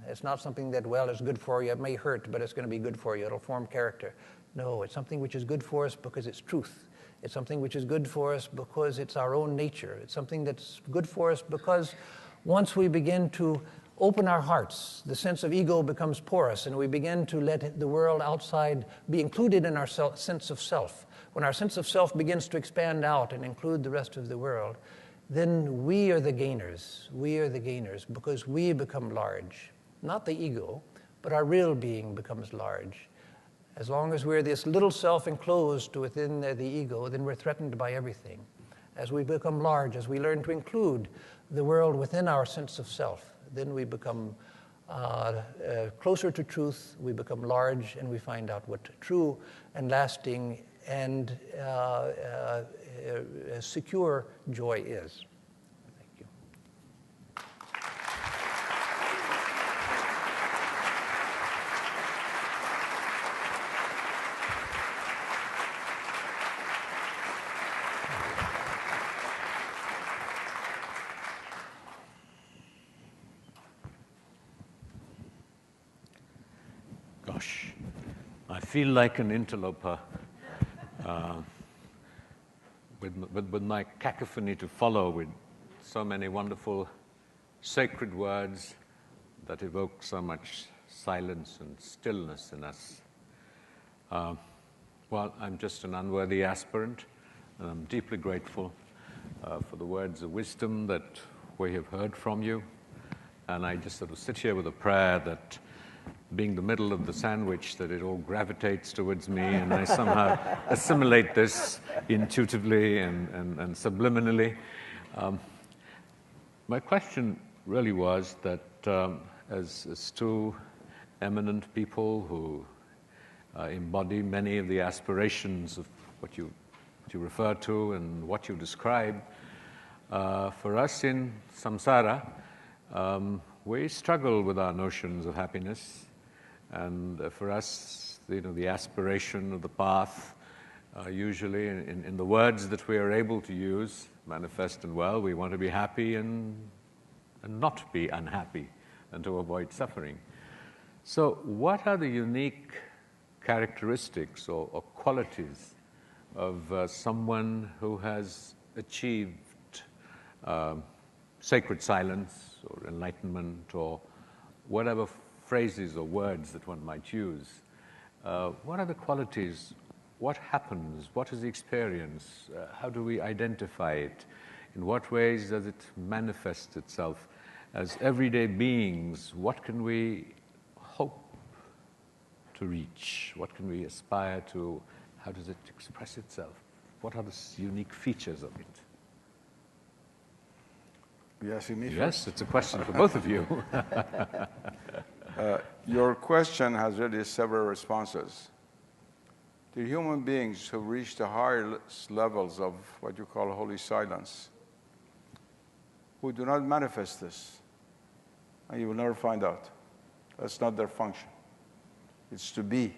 It's not something that, well, it's good for you. It may hurt, but it's going to be good for you. It'll form character. No, it's something which is good for us because it's truth. It's something which is good for us because it's our own nature. It's something that's good for us because once we begin to open our hearts, the sense of ego becomes porous, and we begin to let the world outside be included in our sense of self. When our sense of self begins to expand out and include the rest of the world, then we are the gainers. We are the gainers because we become large. Not the ego, but our real being becomes large. As long as we're this little self enclosed within the ego, then we're threatened by everything. As we become large, as we learn to include the world within our sense of self, then we become closer to truth, we become large, and we find out what true and lasting and secure joy is. Thank you. Gosh, I feel like an interloper with my cacophony to follow, with so many wonderful sacred words that evoke so much silence and stillness in us. Well, I'm just an unworthy aspirant, and I'm deeply grateful for the words of wisdom that we have heard from you. And I just sort of sit here with a prayer that, being the middle of the sandwich, that it all gravitates towards me and I somehow assimilate this intuitively and subliminally. My question really was that as two eminent people who embody many of the aspirations of what you refer to and what you describe, for us in samsara, we struggle with our notions of happiness. And for us, the aspiration of the path, usually in the words that we are able to use, manifest and well, we want to be happy and not be unhappy and to avoid suffering. So what are the unique characteristics or qualities of someone who has achieved sacred silence or enlightenment or whatever phrases or words that one might use? What are the qualities? What happens? What is the experience? How do we identify it? In what ways does it manifest itself? As everyday beings, what can we hope to reach? What can we aspire to? How does it express itself? What are the unique features of it? Yes, Yes, it's a question for both of you. Your question has really several responses. The human beings who reach the highest levels of what you call holy silence who do not manifest this. And you will never find out. That's not their function. It's to be.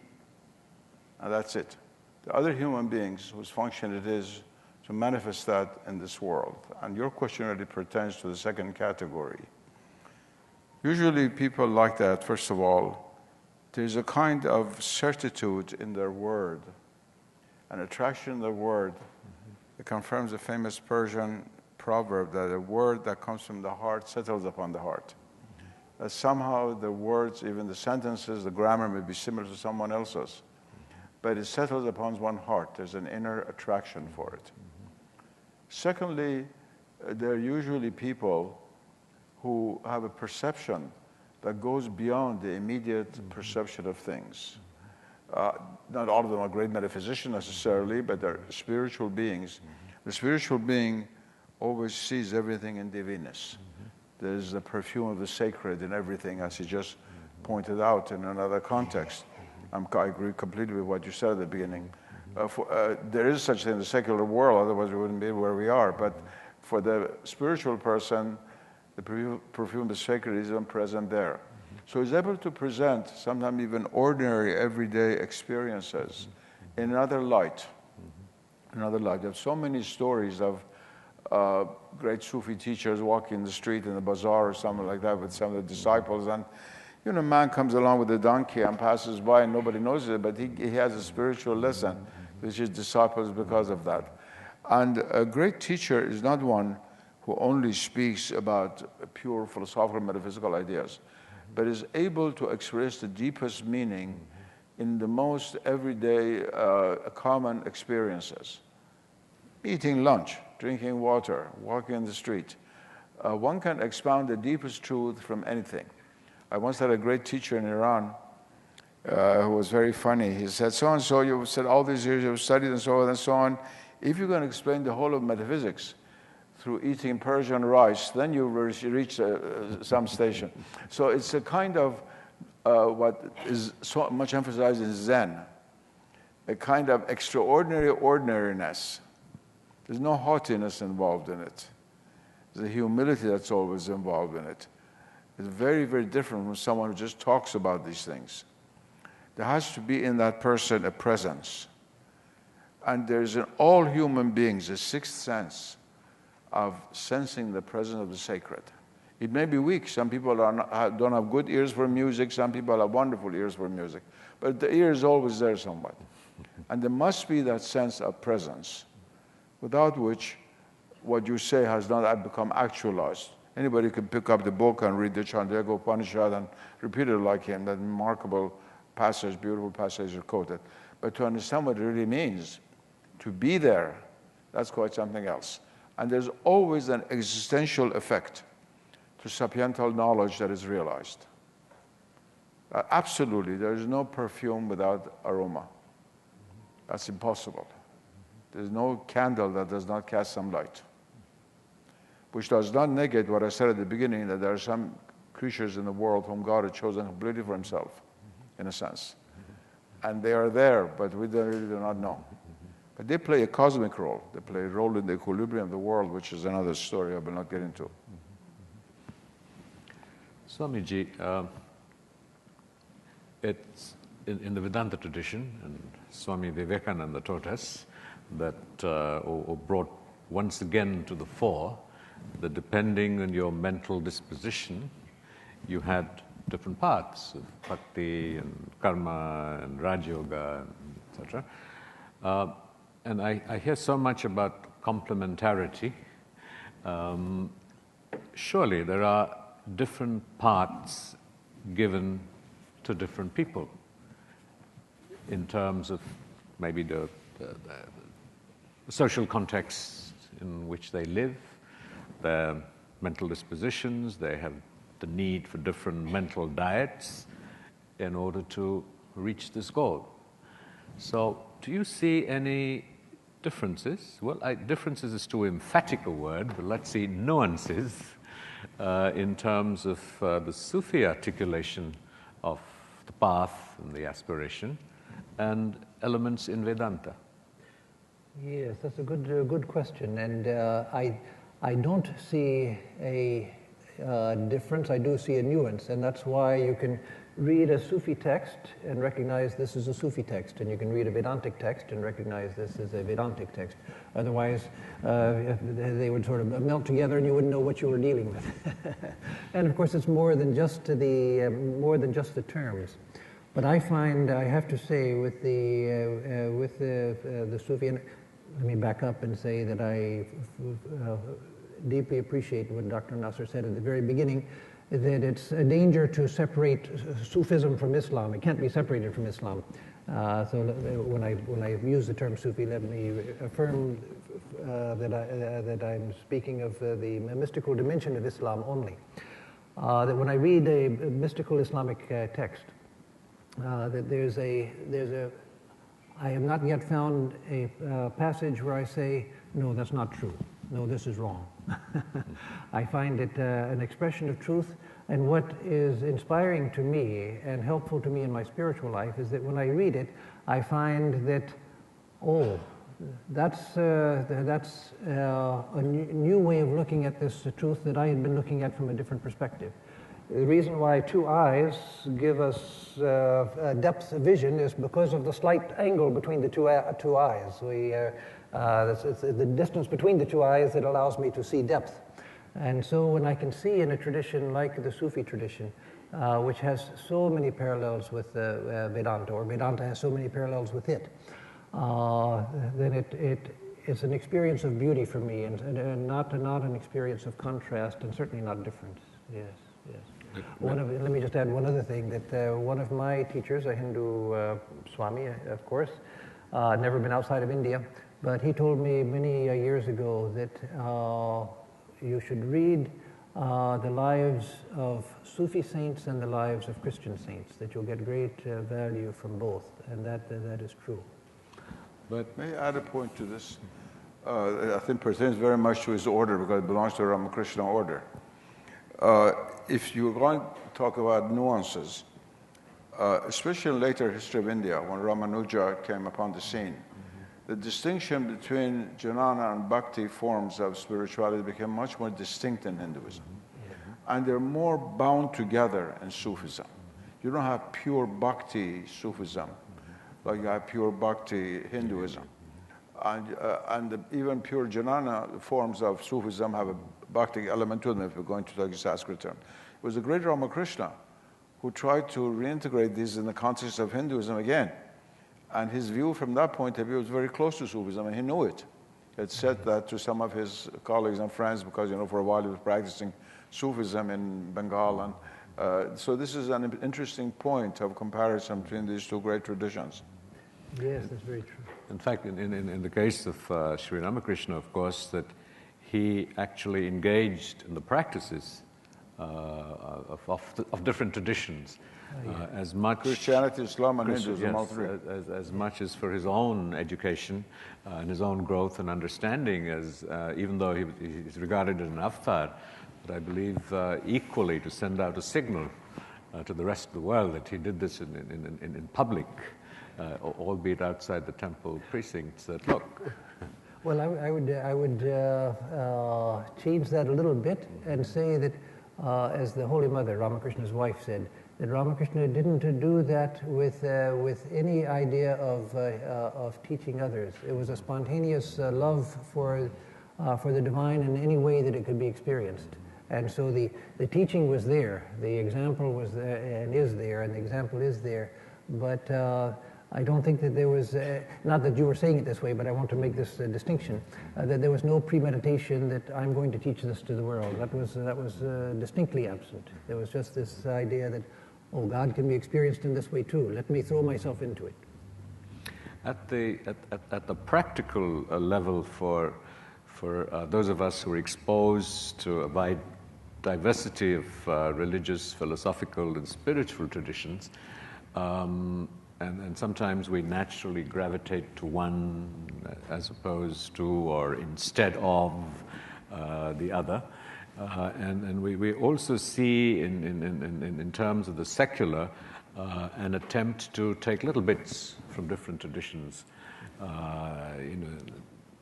And that's it. The other human beings whose function it is to manifest that in this world. And your question really pertains to the second category. Usually people like that, first of all, there's a kind of certitude in their word, an attraction in their word. It confirms a famous Persian proverb that a word that comes from the heart settles upon the heart. That somehow the words, even the sentences, the grammar may be similar to someone else's, but it settles upon one's heart. There's an inner attraction for it. Secondly, there are usually people who have a perception that goes beyond the immediate perception of things. Not all of them are great metaphysicians necessarily, but they're spiritual beings. The spiritual being always sees everything in divineness. There's the perfume of the sacred in everything, as he just pointed out in another context. I agree completely with what you said at the beginning. There is such thing in the secular world, otherwise we wouldn't be where we are. But for the spiritual person, the perfume of the sacred is even present there. So he's able to present sometimes even ordinary, everyday experiences in another light. Another light. There are so many stories of great Sufi teachers walking the street in the bazaar or something like that with some of the disciples, and a man comes along with a donkey and passes by and nobody knows it, but he has a spiritual lesson with his disciples because of that. And a great teacher is not one who only speaks about pure philosophical metaphysical ideas, but is able to express the deepest meaning in the most everyday common experiences. Eating lunch, drinking water, walking in the street. One can expound the deepest truth from anything. I once had a great teacher in Iran who was very funny. He said, so-and-so, you said all these years you've studied and so on and so on. If you're going to explain the whole of metaphysics through eating Persian rice, then you reach some station. So it's a kind of what is so much emphasized in Zen, a kind of extraordinary ordinariness. There's no haughtiness involved in it. There's a humility that's always involved in it. It's very, very different from someone who just talks about these things. There has to be in that person a presence. And there's in all human beings a sixth sense of sensing the presence of the sacred. It may be weak. Some people don't have good ears for music. Some people have wonderful ears for music. But the ear is always there somewhat. And there must be that sense of presence, without which what you say has not become actualized. Anybody can pick up the book and read the Chandogya Upanishad and repeat it like him. That remarkable passage, beautiful passage are quoted. But to understand what it really means, to be there, that's quite something else. And there's always an existential effect to sapiental knowledge that is realized. Absolutely, there is no perfume without aroma. That's impossible. There's no candle that does not cast some light. Which does not negate what I said at the beginning, that there are some creatures in the world whom God has chosen completely for himself, in a sense. And they are there, but we really do not know. But they play a cosmic role. They play a role in the equilibrium of the world, which is another story I will not get into. Swamiji, it's in the Vedanta tradition, and Swami Vivekananda taught us that, or brought once again to the fore, that depending on your mental disposition, you had different paths of bhakti and karma and Raja Yoga, etc. And I hear so much about complementarity. Surely there are different paths given to different people in terms of maybe the social context in which they live, their mental dispositions. They have the need for different mental diets in order to reach this goal. So do you see any differences? Well, differences is too emphatic a word, but let's see nuances in terms of the Sufi articulation of the path and the aspiration, and elements in Vedanta. Yes, that's a good question, and I don't see a difference, I do see a nuance, and that's why you can read a Sufi text and recognize this is a Sufi text, and you can read a Vedantic text and recognize this is a Vedantic text. Otherwise, they would sort of melt together and you wouldn't know what you were dealing with. And of course, it's more than just the terms. But I find, I have to say, with the Sufi, and let me back up and say that I deeply appreciate what Dr. Nasser said at the very beginning, that it's a danger to separate Sufism from Islam. It can't be separated from Islam. So when I use the term Sufi, let me affirm that I'm speaking of the mystical dimension of Islam only. That when I read a mystical Islamic text, that I have not yet found a passage where I say, no, that's not true. No, this is wrong. I find it an expression of truth, and what is inspiring to me and helpful to me in my spiritual life is that when I read it, I find that, oh, that's a new way of looking at this truth that I had been looking at from a different perspective. The reason why two eyes give us a depth of vision is because of the slight angle between the two eyes. It's the distance between the two eyes that allows me to see depth. And so when I can see in a tradition like the Sufi tradition, which has so many parallels with Vedanta, or Vedanta has so many parallels with it, then it's an experience of beauty for me, and not an experience of contrast, and certainly not difference. Yes, yes. Let me just add one other thing, that one of my teachers, a Hindu Swami, of course, never been outside of India, but he told me many years ago that you should read the lives of Sufi saints and the lives of Christian saints, that you'll get great value from both, and that is true. But may I add a point to this? I think pertains very much to his order, because it belongs to the Ramakrishna order. If you're going to talk about nuances, especially in later history of India, when Ramanuja came upon the scene, the distinction between jnana and bhakti forms of spirituality became much more distinct in Hinduism. And they're more bound together in Sufism. You don't have pure bhakti Sufism, like you have pure bhakti Hinduism. And even pure jnana forms of Sufism have a bhakti element to them, if we're going to take a Sanskrit term. It was the great Ramakrishna who tried to reintegrate these in the context of Hinduism again. And his view from that point of view was very close to Sufism, and he knew it. He had said that to some of his colleagues and friends, because, for a while he was practicing Sufism in Bengal. And so this is an interesting point of comparison between these two great traditions. Yes, that's very true. In fact, in the case of Sri Ramakrishna, of course, that he actually engaged in the practices of different traditions. As much Christianity, Islam, and Hinduism, all yes, three. as much as for his own education and his own growth and understanding, as even though he's regarded as an avatar, but I believe equally to send out a signal to the rest of the world that he did this in public, albeit outside the temple precincts. That look. Well, I would change that a little bit and say that, as the Holy Mother, Ramakrishna's wife, said, that Ramakrishna didn't do that with any idea of teaching others. It was a spontaneous love for the divine in any way that it could be experienced. And so the teaching was there, the example was there and is there, and the example is there. But I don't think that there was, not that you were saying it this way, but I want to make this distinction, that there was no premeditation that I'm going to teach this to the world. That was distinctly absent. There was just this idea that, oh, God can be experienced in this way too. Let me throw myself into it. At the practical level, for those of us who are exposed to a wide diversity of religious, philosophical, and spiritual traditions, and sometimes we naturally gravitate to one as opposed to or instead of the other. And we also see in terms of the secular an attempt to take little bits from different traditions,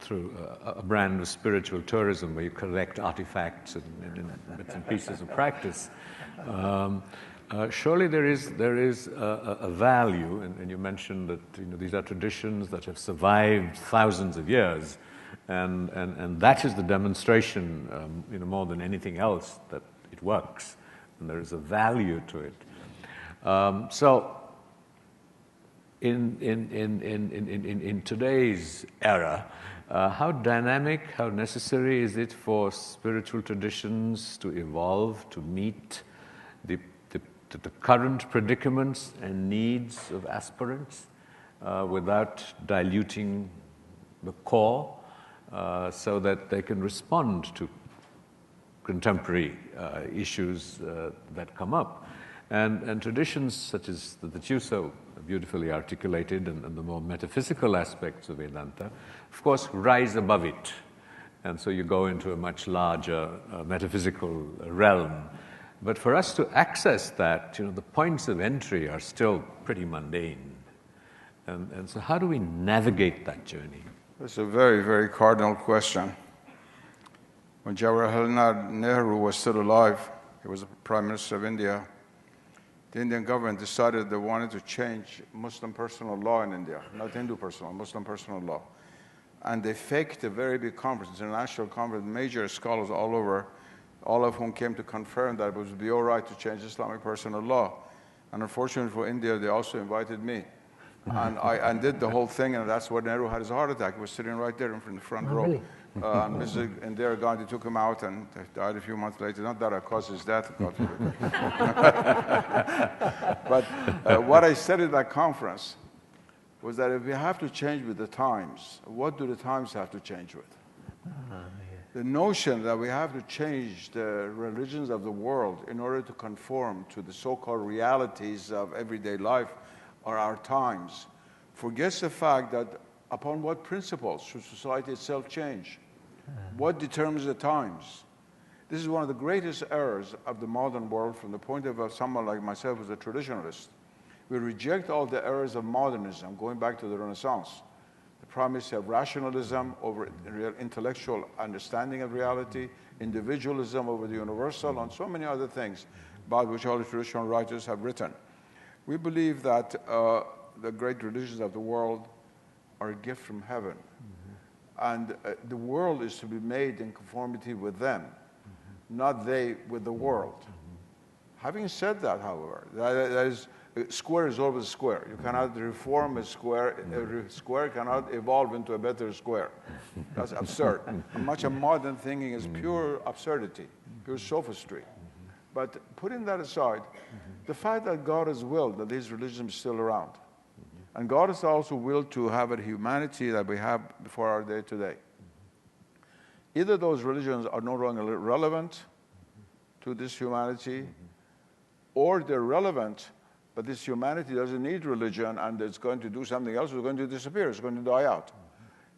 through a brand of spiritual tourism where you collect artifacts and bits and pieces of practice. Surely there is a value, and you mentioned that these are traditions that have survived thousands of years, and that is the demonstration, more than anything else, that it works, and there is a value to it. So, in today's era, how dynamic, how necessary is it for spiritual traditions to evolve to meet the current predicaments and needs of aspirants without diluting the core, so that they can respond to contemporary issues that come up. And traditions such as that you so beautifully articulated, and the more metaphysical aspects of Vedanta, of course, rise above it. And so you go into a much larger metaphysical realm. But for us to access that, the points of entry are still pretty mundane. And so how do we navigate that journey? That's a very, very cardinal question. When Jawaharlal Nehru was still alive, he was the Prime Minister of India, the Indian government decided they wanted to change Muslim personal law in India, not Hindu personal, Muslim personal law. And they faked a very big conference, international conference, major scholars all over, all of whom came to confirm that it would be all right to change Islamic personal law. And unfortunately for India, they also invited me. And I did the whole thing, and that's where Nehru had his heart attack. He was sitting right there in the front row. Really? And Mr. Indira Gandhi took him out and died a few months later. Not that I caused his death, God forbid. But what I said at that conference was that if we have to change with the times, what do the times have to change with? The notion that we have to change the religions of the world in order to conform to the so-called realities of everyday life or our times forgets the fact that upon what principles should society itself change? What determines the times? This is one of the greatest errors of the modern world from the point of view of someone like myself who's a traditionalist. We reject all the errors of modernism, going back to the Renaissance. The promise of rationalism over real intellectual understanding of reality, individualism over the universal, and so many other things about which all the traditional writers have written. We believe that the great religions of the world are a gift from heaven. And the world is to be made in conformity with them, not they with the world. Having said that, however, that is, square is always square. You cannot reform a square. A square cannot evolve into a better square. That's absurd. Much of modern thinking is pure absurdity, pure sophistry. But putting that aside, the fact that God has willed that these religions are still around, and God has also willed to have a humanity that we have before our day today. Either those religions are no longer relevant to this humanity, or they're relevant, but this humanity doesn't need religion and it's going to do something else, it's going to disappear, it's going to die out.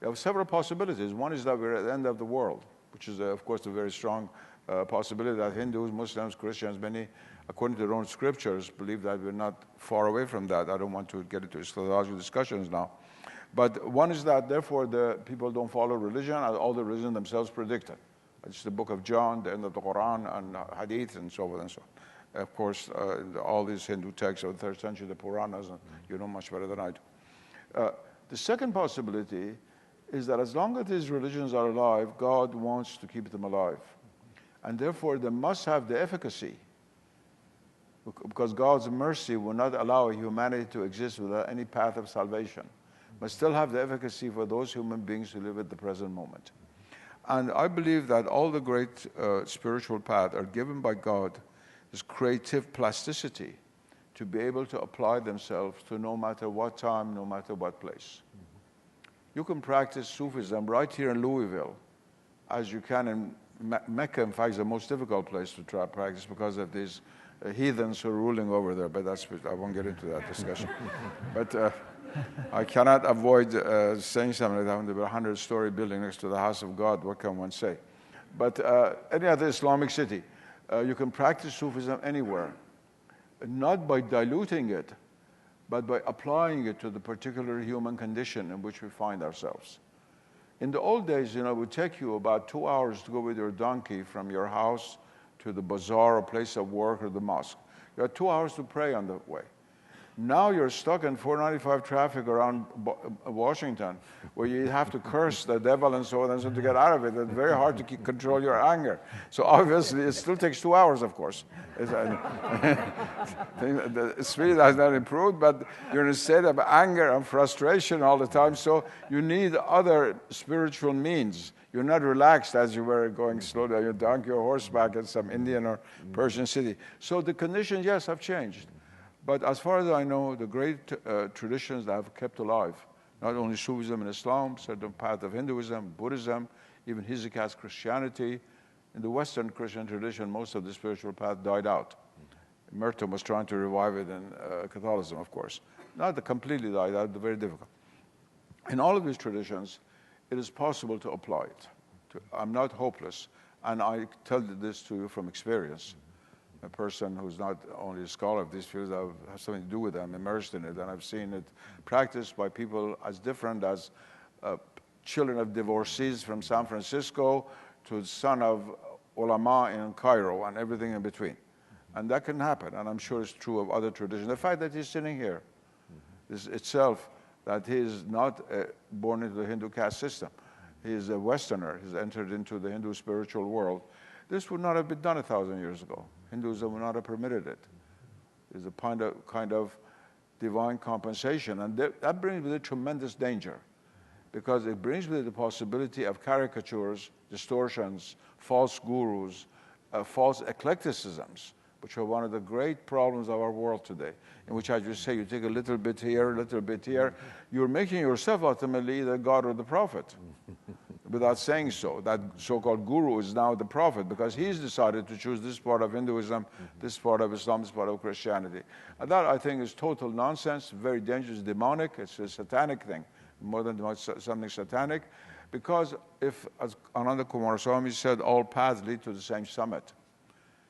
You have several possibilities. One is that we're at the end of the world, which is, of course, a very strong possibility that Hindus, Muslims, Christians, many, according to their own scriptures, believe that we're not far away from that. I don't want to get into eschatological discussions now. But one is that, therefore, the people don't follow religion, and all the religion themselves predicted. It's the book of John, the end of the Quran, and Hadith, and so forth and so on. Of course, all these Hindu texts of the 3rd century, the Puranas, you know much better than I do. The second possibility is that as long as these religions are alive, God wants to keep them alive. And therefore, they must have the efficacy, because God's mercy will not allow humanity to exist without any path of salvation, but still have the efficacy for those human beings who live at the present moment. And I believe that all the great spiritual paths are given by God this creative plasticity to be able to apply themselves to no matter what time, no matter what place. You can practice Sufism right here in Louisville, as you can in Mecca. In fact, is the most difficult place to try practice because of these heathens who are ruling over there, but I won't get into that discussion. But I cannot avoid saying something like that. When there was a 100-story building next to the house of God, what can one say? But any other Islamic city, you can practice Sufism anywhere, not by diluting it, but by applying it to the particular human condition in which we find ourselves. In the old days, it would take you about 2 hours to go with your donkey from your house to the bazaar or place of work or the mosque. You had 2 hours to pray on the way. Now you're stuck in 495 traffic around Washington, where you have to curse the devil and so on and so to get out of it. It's very hard to control your anger. So obviously, it still takes 2 hours, of course. The speed has not improved, but you're in a state of anger and frustration all the time. So you need other spiritual means. You're not relaxed as you were going slowly on your donkey or horseback in some Indian or Persian city. So the conditions, yes, have changed. But as far as I know, the great traditions that have kept alive, not only Sufism and Islam, certain path of Hinduism, Buddhism, even Hesychast Christianity. In the Western Christian tradition, most of the spiritual path died out. Merton was trying to revive it in Catholicism, of course. Not completely died out, very difficult. In all of these traditions, it is possible to apply it. I'm not hopeless, and I tell this to you from experience. A person who's not only a scholar of these fields, I have something to do with them, immersed in it, and I've seen it practiced by people as different as children of divorcees from San Francisco to the son of ulama in Cairo and everything in between. And that can happen, and I'm sure it's true of other traditions. The fact that he's sitting here is itself that he is not born into the Hindu caste system. He is a Westerner. He's entered into the Hindu spiritual world. This would not have been done 1,000 years ago. Hinduism would not have permitted it. It's a kind of divine compensation. And that brings with it tremendous danger, because it brings with it the possibility of caricatures, distortions, false gurus, false eclecticisms, which are one of the great problems of our world today, in which, as you say, you take a little bit here, a little bit here. You're making yourself ultimately the God or the prophet. Without saying so, that so-called guru is now the prophet, because he's decided to choose this part of Hinduism, this part of Islam, this part of Christianity. And that, I think, is total nonsense, very dangerous, demonic. It's a satanic thing, more than something satanic, because if, as Ananda Kumaraswamy said, all paths lead to the same summit.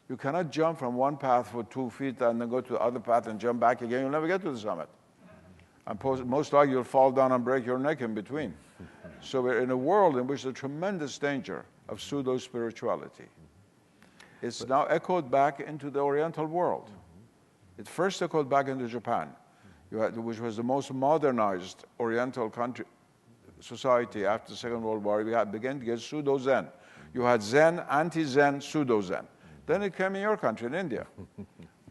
You cannot jump from one path for 2 feet and then go to the other path and jump back again. You'll never get to the summit. And most likely you'll fall down and break your neck in between. So we're in a world in which there's a tremendous danger of pseudo-spirituality. It's now echoed back into the Oriental world. It first echoed back into Japan, which was the most modernized Oriental country, society after the Second World War. We began to get pseudo-Zen. You had Zen, anti-Zen, pseudo-Zen. Then it came in your country, in India.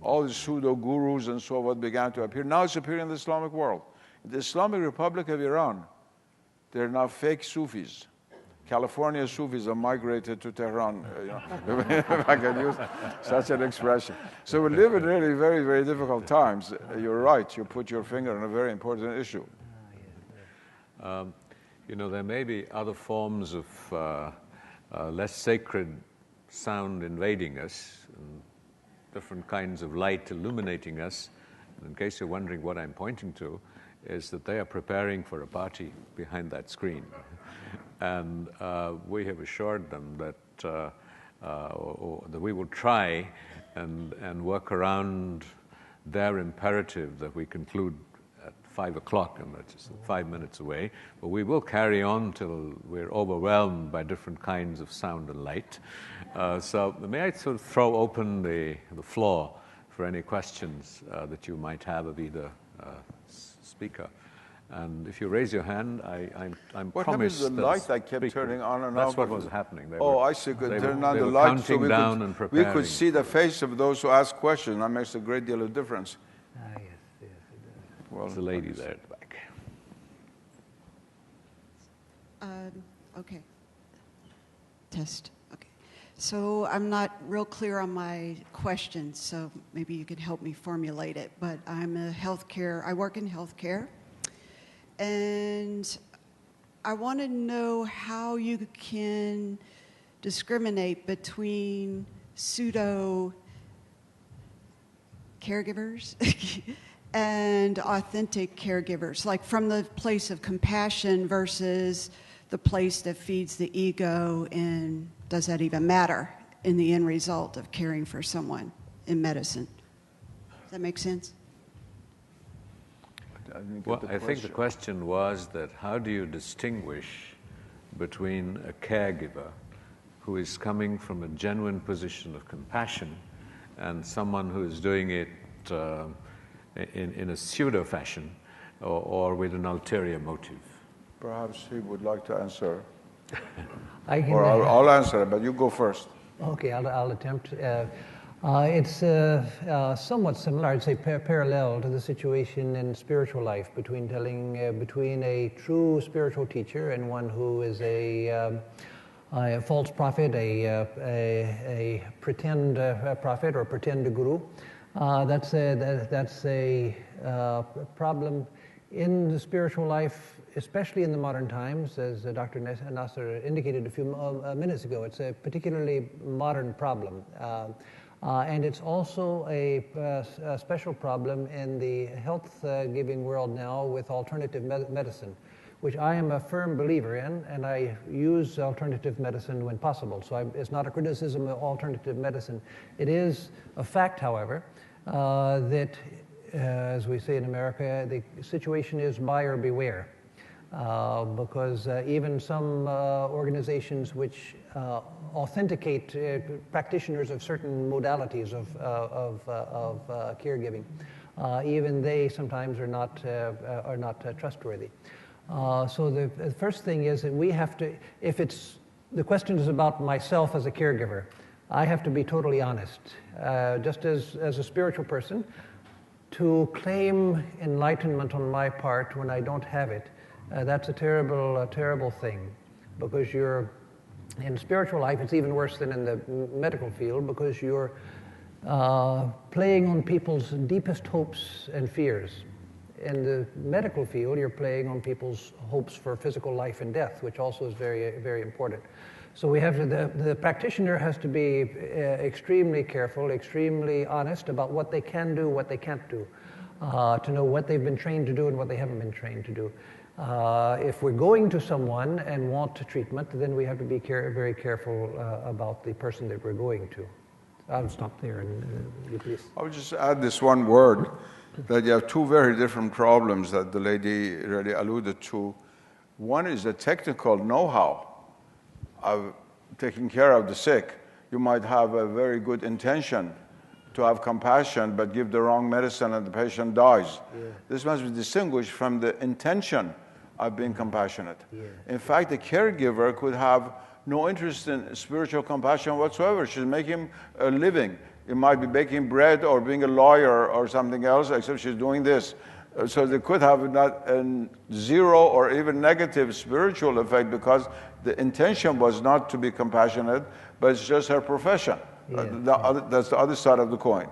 All the pseudo-gurus and so on began to appear. Now it's appearing in the Islamic world. In the Islamic Republic of Iran, they're now fake Sufis. California Sufis have migrated to Tehran, if I can use such an expression. So we live in really very, very difficult times. You're right, you put your finger on a very important issue. There may be other forms of less sacred sound invading us, and different kinds of light illuminating us. And in case you're wondering what I'm pointing to, is that they are preparing for a party behind that screen. And we have assured them that, that we will try and work around their imperative that we conclude at 5 o'clock, and that's just 5 minutes away. But we will carry on till we're overwhelmed by different kinds of sound and light. So may I sort of throw open the floor for any questions that you might have of either speaker. And if you raise your hand, I'm what promised happened to the light that kept turning on and that's off? what was happening. I see. Could turn on the light so we could see the face of those who ask questions. That makes a great deal of difference. Yes, it does. Well, there's a lady there at the back. Okay. Test. Okay. So I'm not real clear on my question, so maybe you could help me formulate it. But I work in healthcare, and I want to know how you can discriminate between pseudo caregivers and authentic caregivers, like from the place of compassion versus the place that feeds the ego, and does that even matter in the end result of caring for someone in medicine? Does that make sense? Well, I think the question was that how do you distinguish between a caregiver who is coming from a genuine position of compassion and someone who is doing it in a pseudo fashion or with an ulterior motive? Perhaps he would like to answer. I can, Or I'll answer it, but you go first. Okay, I'll attempt. It's somewhat similar, I'd say parallel to the situation in spiritual life between a true spiritual teacher and one who is a false prophet, a pretend prophet or pretend guru. That's a problem in the spiritual life, especially in the modern times, as Dr. Nasser indicated a few minutes ago. It's a particularly modern problem. And it's also a special problem in the health-giving world now with alternative medicine, which I am a firm believer in, and I use alternative medicine when possible. So it's not a criticism of alternative medicine. It is a fact, however, that, as we say in America, the situation is buyer beware. Because even some organizations which authenticate practitioners of certain modalities of caregiving, even they sometimes are not trustworthy. So the first thing is that we have to, if it's the question is about myself as a caregiver, I have to be totally honest. Just as a spiritual person, to claim enlightenment on my part when I don't have it, that's a terrible thing, because you're, in spiritual life, it's even worse than in the medical field, because you're playing on people's deepest hopes and fears. In the medical field, you're playing on people's hopes for physical life and death, which also is very, very important. So we have to, the practitioner has to be extremely careful, extremely honest about what they can do, what they can't do, to know what they've been trained to do and what they haven't been trained to do. If we're going to someone and want treatment, then we have to be very careful about the person that we're going to. I'll stop there, and you please. I would just add this one word, that you have two very different problems that the lady really alluded to. One is the technical know-how of taking care of the sick. You might have a very good intention to have compassion, but give the wrong medicine and the patient dies. Yeah. This must be distinguished from the intention of being compassionate. Yeah. In fact, the caregiver could have no interest in spiritual compassion whatsoever. She's making a living. It might be baking bread or being a lawyer or something else, except she's doing this. So they could have not a zero or even negative spiritual effect, because the intention was not to be compassionate, but it's just her profession. Yeah. That's the other side of the coin.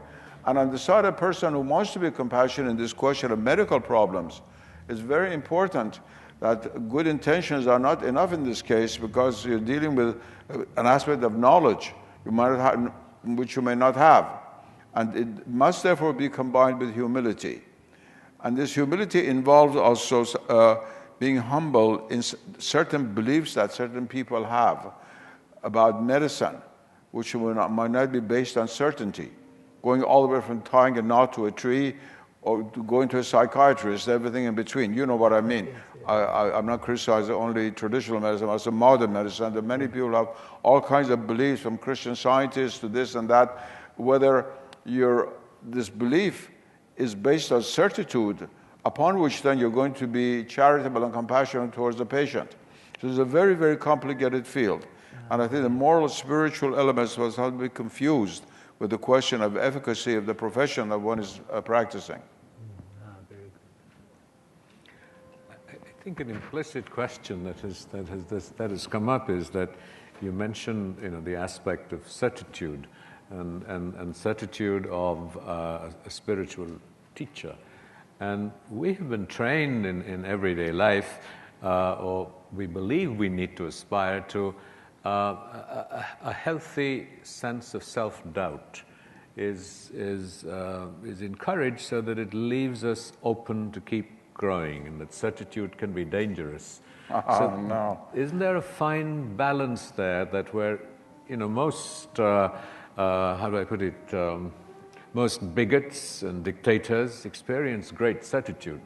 And on the side of a person who wants to be compassionate in this question of medical problems, it's very important that good intentions are not enough in this case, because you're dealing with an aspect of knowledge you might have, which you may not have. And it must therefore be combined with humility. And this humility involves also being humble in certain beliefs that certain people have about medicine, which might not be based on certainty. Going all the way from tying a knot to a tree, or to going to a psychiatrist, everything in between. You know what I mean. Yes, yes. I'm not criticizing only traditional medicine, also modern medicine. There are many people have all kinds of beliefs, from Christian Scientists to this and that, whether this belief is based on certitude, upon which then you're going to be charitable and compassionate towards the patient. So it's a very, very complicated field. And I think the moral, spiritual elements must not be confused with the question of efficacy of the profession that one is practicing. I think an implicit question that has come up is that you mentioned, the aspect of certitude and certitude of a spiritual teacher. And we have been trained in everyday life, or we believe we need to aspire to a healthy sense of self-doubt is encouraged, so that it leaves us open to keep growing, and that certitude can be dangerous. No. Isn't there a fine balance there that where, most, how do I put it, most bigots and dictators experience great certitude.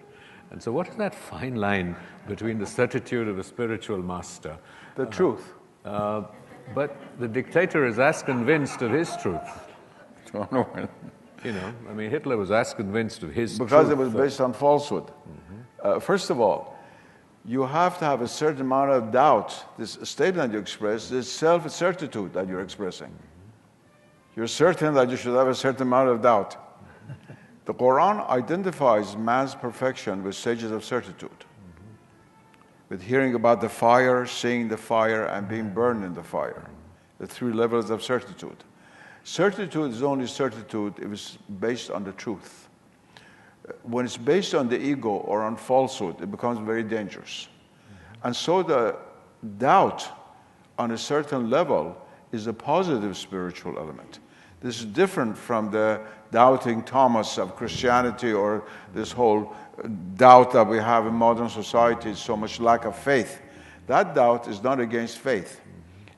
And so what is that fine line between the certitude of a spiritual master the truth. But the dictator is as convinced of his truth. You know, I mean, Hitler was as convinced of his truth. Because it was based on falsehood. First of all, you have to have a certain amount of doubt. This statement you express is self-certitude that you're expressing. You're certain that you should have a certain amount of doubt. The Quran identifies man's perfection with stages of certitude. With hearing about the fire, seeing the fire, and being burned in the fire. The 3 levels of certitude. Certitude is only certitude if it's based on the truth. When it's based on the ego or on falsehood, it becomes very dangerous. And so the doubt on a certain level is a positive spiritual element. This is different from the doubting Thomas of Christianity or this whole doubt that we have in modern society, so much lack of faith. That doubt is not against faith.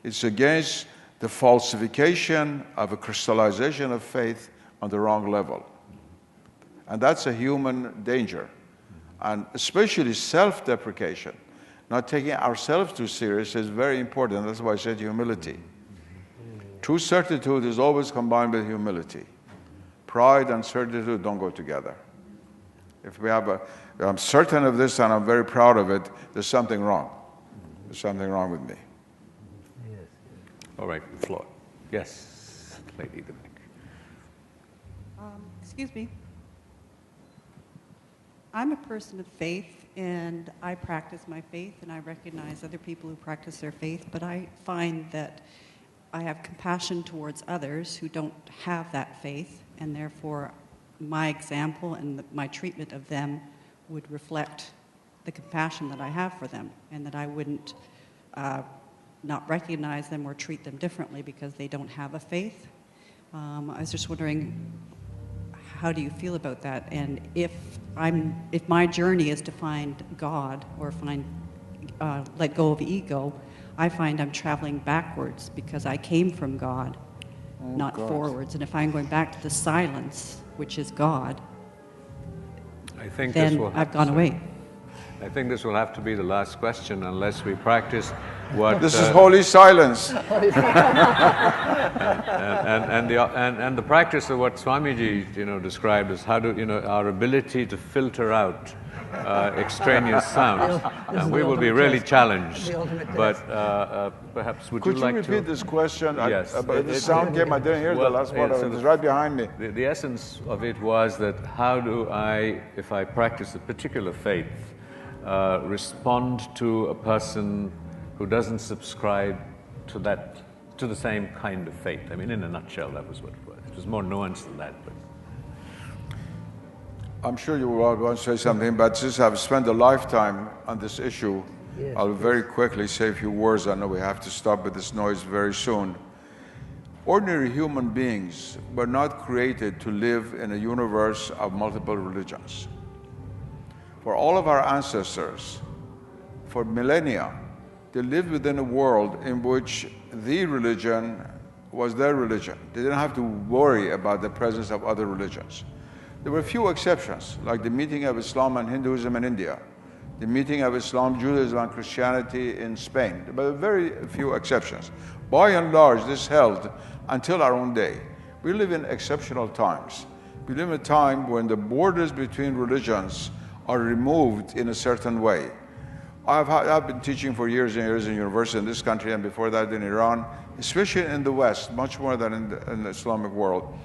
It's against the falsification of a crystallization of faith on the wrong level. And that's a human danger. And especially self-deprecation, not taking ourselves too serious, is very important. That's why I said humility. True certitude is always combined with humility. Pride and certitude don't go together. If we have I'm certain of this and I'm very proud of it, there's something wrong. There's something wrong with me. Yes. All right, floor. Yes, lady in the back. Excuse me. I'm a person of faith, and I practice my faith, and I recognize other people who practice their faith, but I find that I have compassion towards others who don't have that faith, and therefore my example and my treatment of them would reflect the compassion that I have for them, and that I wouldn't not recognize them or treat them differently because they don't have a faith. I was just wondering, how do you feel about that? And if my journey is to find God or find let go of ego, I find I'm traveling backwards because I came from God, not forwards. And if I'm going back to the silence, which is God, I think then this will I've gone away. I think this will have to be the last question unless we practice what... This is holy silence. and the practice of what Swamiji, described as how to, our ability to filter out extraneous sounds. And we will be really challenged. But perhaps would you like to... Could you repeat this question? Yes. The sound came, I didn't hear the last part of it. It's right behind me. The essence of it was that how do I, if I practice a particular faith, respond to a person who doesn't subscribe to the same kind of faith. I mean, in a nutshell, that was what it was. It was more nuanced than that. But I'm sure you will all want to say something, but since I've spent a lifetime on this issue, yes, I'll very quickly say a few words. I know we have to stop with this noise very soon. Ordinary human beings were not created to live in a universe of multiple religions. For all of our ancestors, for millennia, they lived within a world in which the religion was their religion. They didn't have to worry about the presence of other religions. There were a few exceptions, like the meeting of Islam and Hinduism in India, the meeting of Islam, Judaism, and Christianity in Spain. There were very few exceptions. By and large, this held until our own day. We live in exceptional times. We live in a time when the borders between religions are removed in a certain way. I've been teaching for years and years in university in this country and before that in Iran, especially in the West, much more than in the Islamic world.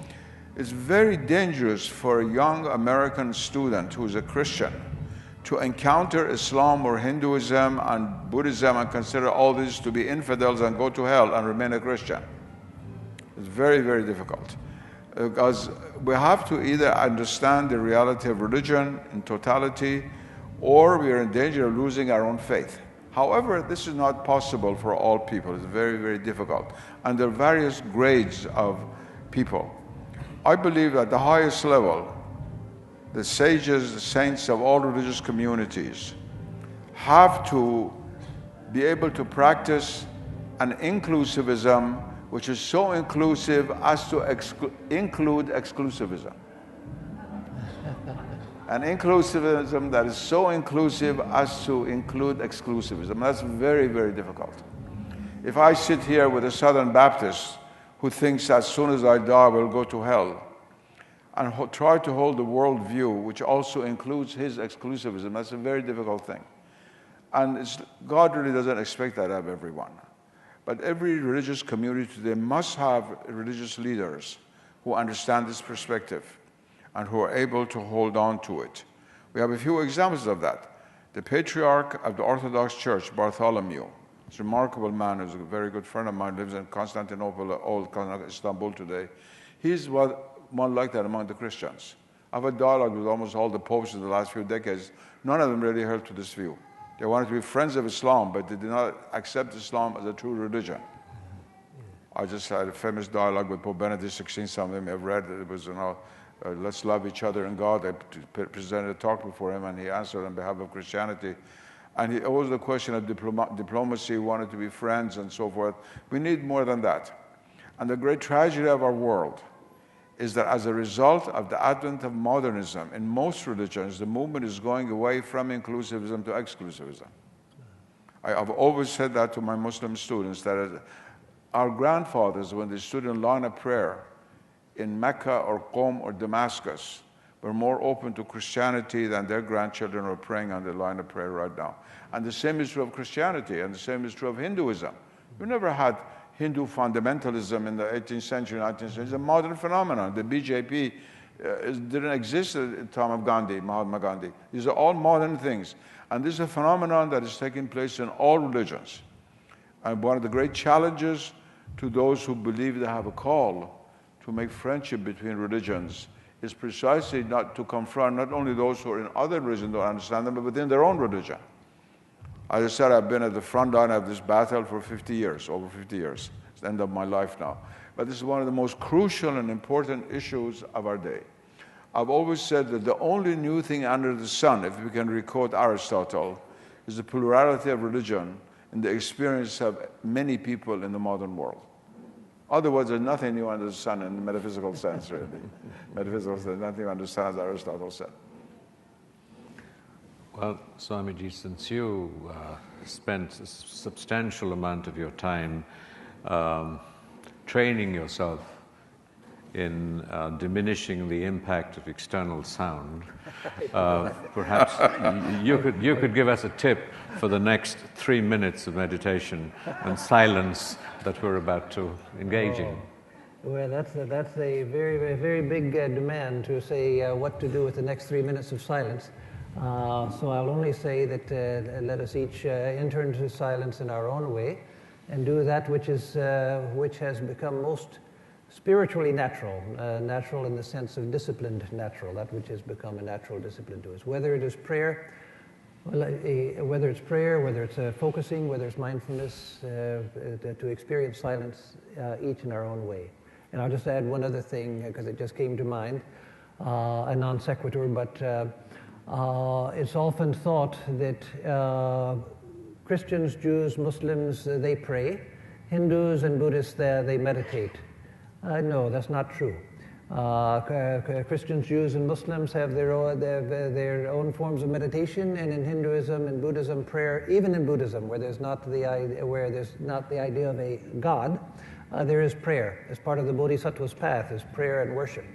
It's very dangerous for a young American student who's a Christian to encounter Islam or Hinduism and Buddhism and consider all these to be infidels and go to hell and remain a Christian. It's very, very difficult. Because we have to either understand the reality of religion in totality, or we are in danger of losing our own faith. However, this is not possible for all people. It's very, very difficult. And there are various grades of people. I believe at the highest level, the sages, the saints of all religious communities have to be able to practice an inclusivism which is so inclusive as to include exclusivism. An inclusivism that is so inclusive as to include exclusivism. That's very, very difficult. If I sit here with a Southern Baptist who thinks as soon as I die I will go to hell, and try to hold the world view, which also includes his exclusivism, that's a very difficult thing. And God really doesn't expect that of everyone. But every religious community today must have religious leaders who understand this perspective and who are able to hold on to it. We have a few examples of that. The patriarch of the Orthodox Church, Bartholomew, is a remarkable man who's a very good friend of mine, lives in Constantinople, old Istanbul today. He's one like that among the Christians. I've had dialogue with almost all the popes in the last few decades. None of them really held to this view. They wanted to be friends of Islam, but they did not accept Islam as a true religion. I just had a famous dialogue with Pope Benedict XVI. Some of them have read it. It was, let's love each other in God. I presented a talk before him, and he answered on behalf of Christianity. And it was the question of diplomacy, wanted to be friends and so forth. We need more than that. And the great tragedy of our world is that as a result of the advent of modernism, in most religions, the movement is going away from inclusivism to exclusivism. I've always said that to my Muslim students, that our grandfathers, when they stood in line of prayer in Mecca or Qom or Damascus, were more open to Christianity than their grandchildren are praying on the line of prayer right now. And the same is true of Christianity, and the same is true of Hinduism. You never had Hindu fundamentalism in the 18th century, 19th century. It's a modern phenomenon. The BJP didn't exist at the time of Gandhi, Mahatma Gandhi. These are all modern things. And this is a phenomenon that is taking place in all religions. And one of the great challenges to those who believe they have a call to make friendship between religions is precisely not to confront not only those who are in other religions don't understand them, but within their own religion. As I said, I've been at the front line of this battle for 50 years, over 50 years. It's the end of my life now. But this is one of the most crucial and important issues of our day. I've always said that the only new thing under the sun, if we can record Aristotle, is the plurality of religion in the experience of many people in the modern world. Otherwise, there's nothing new under the sun in the metaphysical sense, really. Metaphysical sense, nothing under the sun, as Aristotle said. Well, Swamiji, since you spent a substantial amount of your time training yourself in diminishing the impact of external sound, perhaps you could give us a tip for the next 3 minutes of meditation and silence that we're about to engage in. Well, that's a very, very, very big demand to say what to do with the next 3 minutes of silence. So I'll only say that let us each enter into silence in our own way and do that which has become most spiritually natural, natural in the sense of disciplined natural, that which has become a natural discipline to us. Whether it is prayer, whether it's focusing, whether it's mindfulness, to experience silence each in our own way. And I'll just add one other thing because it just came to mind, a non sequitur, but it's often thought that Christians, Jews, Muslims, they pray. Hindus and Buddhists, they meditate. No, that's not true. Christians, Jews, and Muslims have their own forms of meditation, and in Hinduism and Buddhism, prayer, even in Buddhism, where there's not the idea of a God, there is prayer. As part of the Bodhisattva's path is prayer and worship.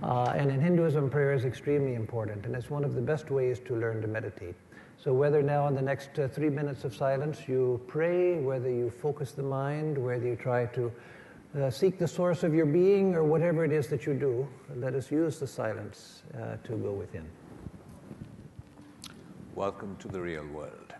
And in Hinduism, prayer is extremely important, and it's one of the best ways to learn to meditate. So whether now in the next 3 minutes of silence you pray, whether you focus the mind, whether you try to seek the source of your being, or whatever it is that you do, let us use the silence to go within. Welcome to the real world.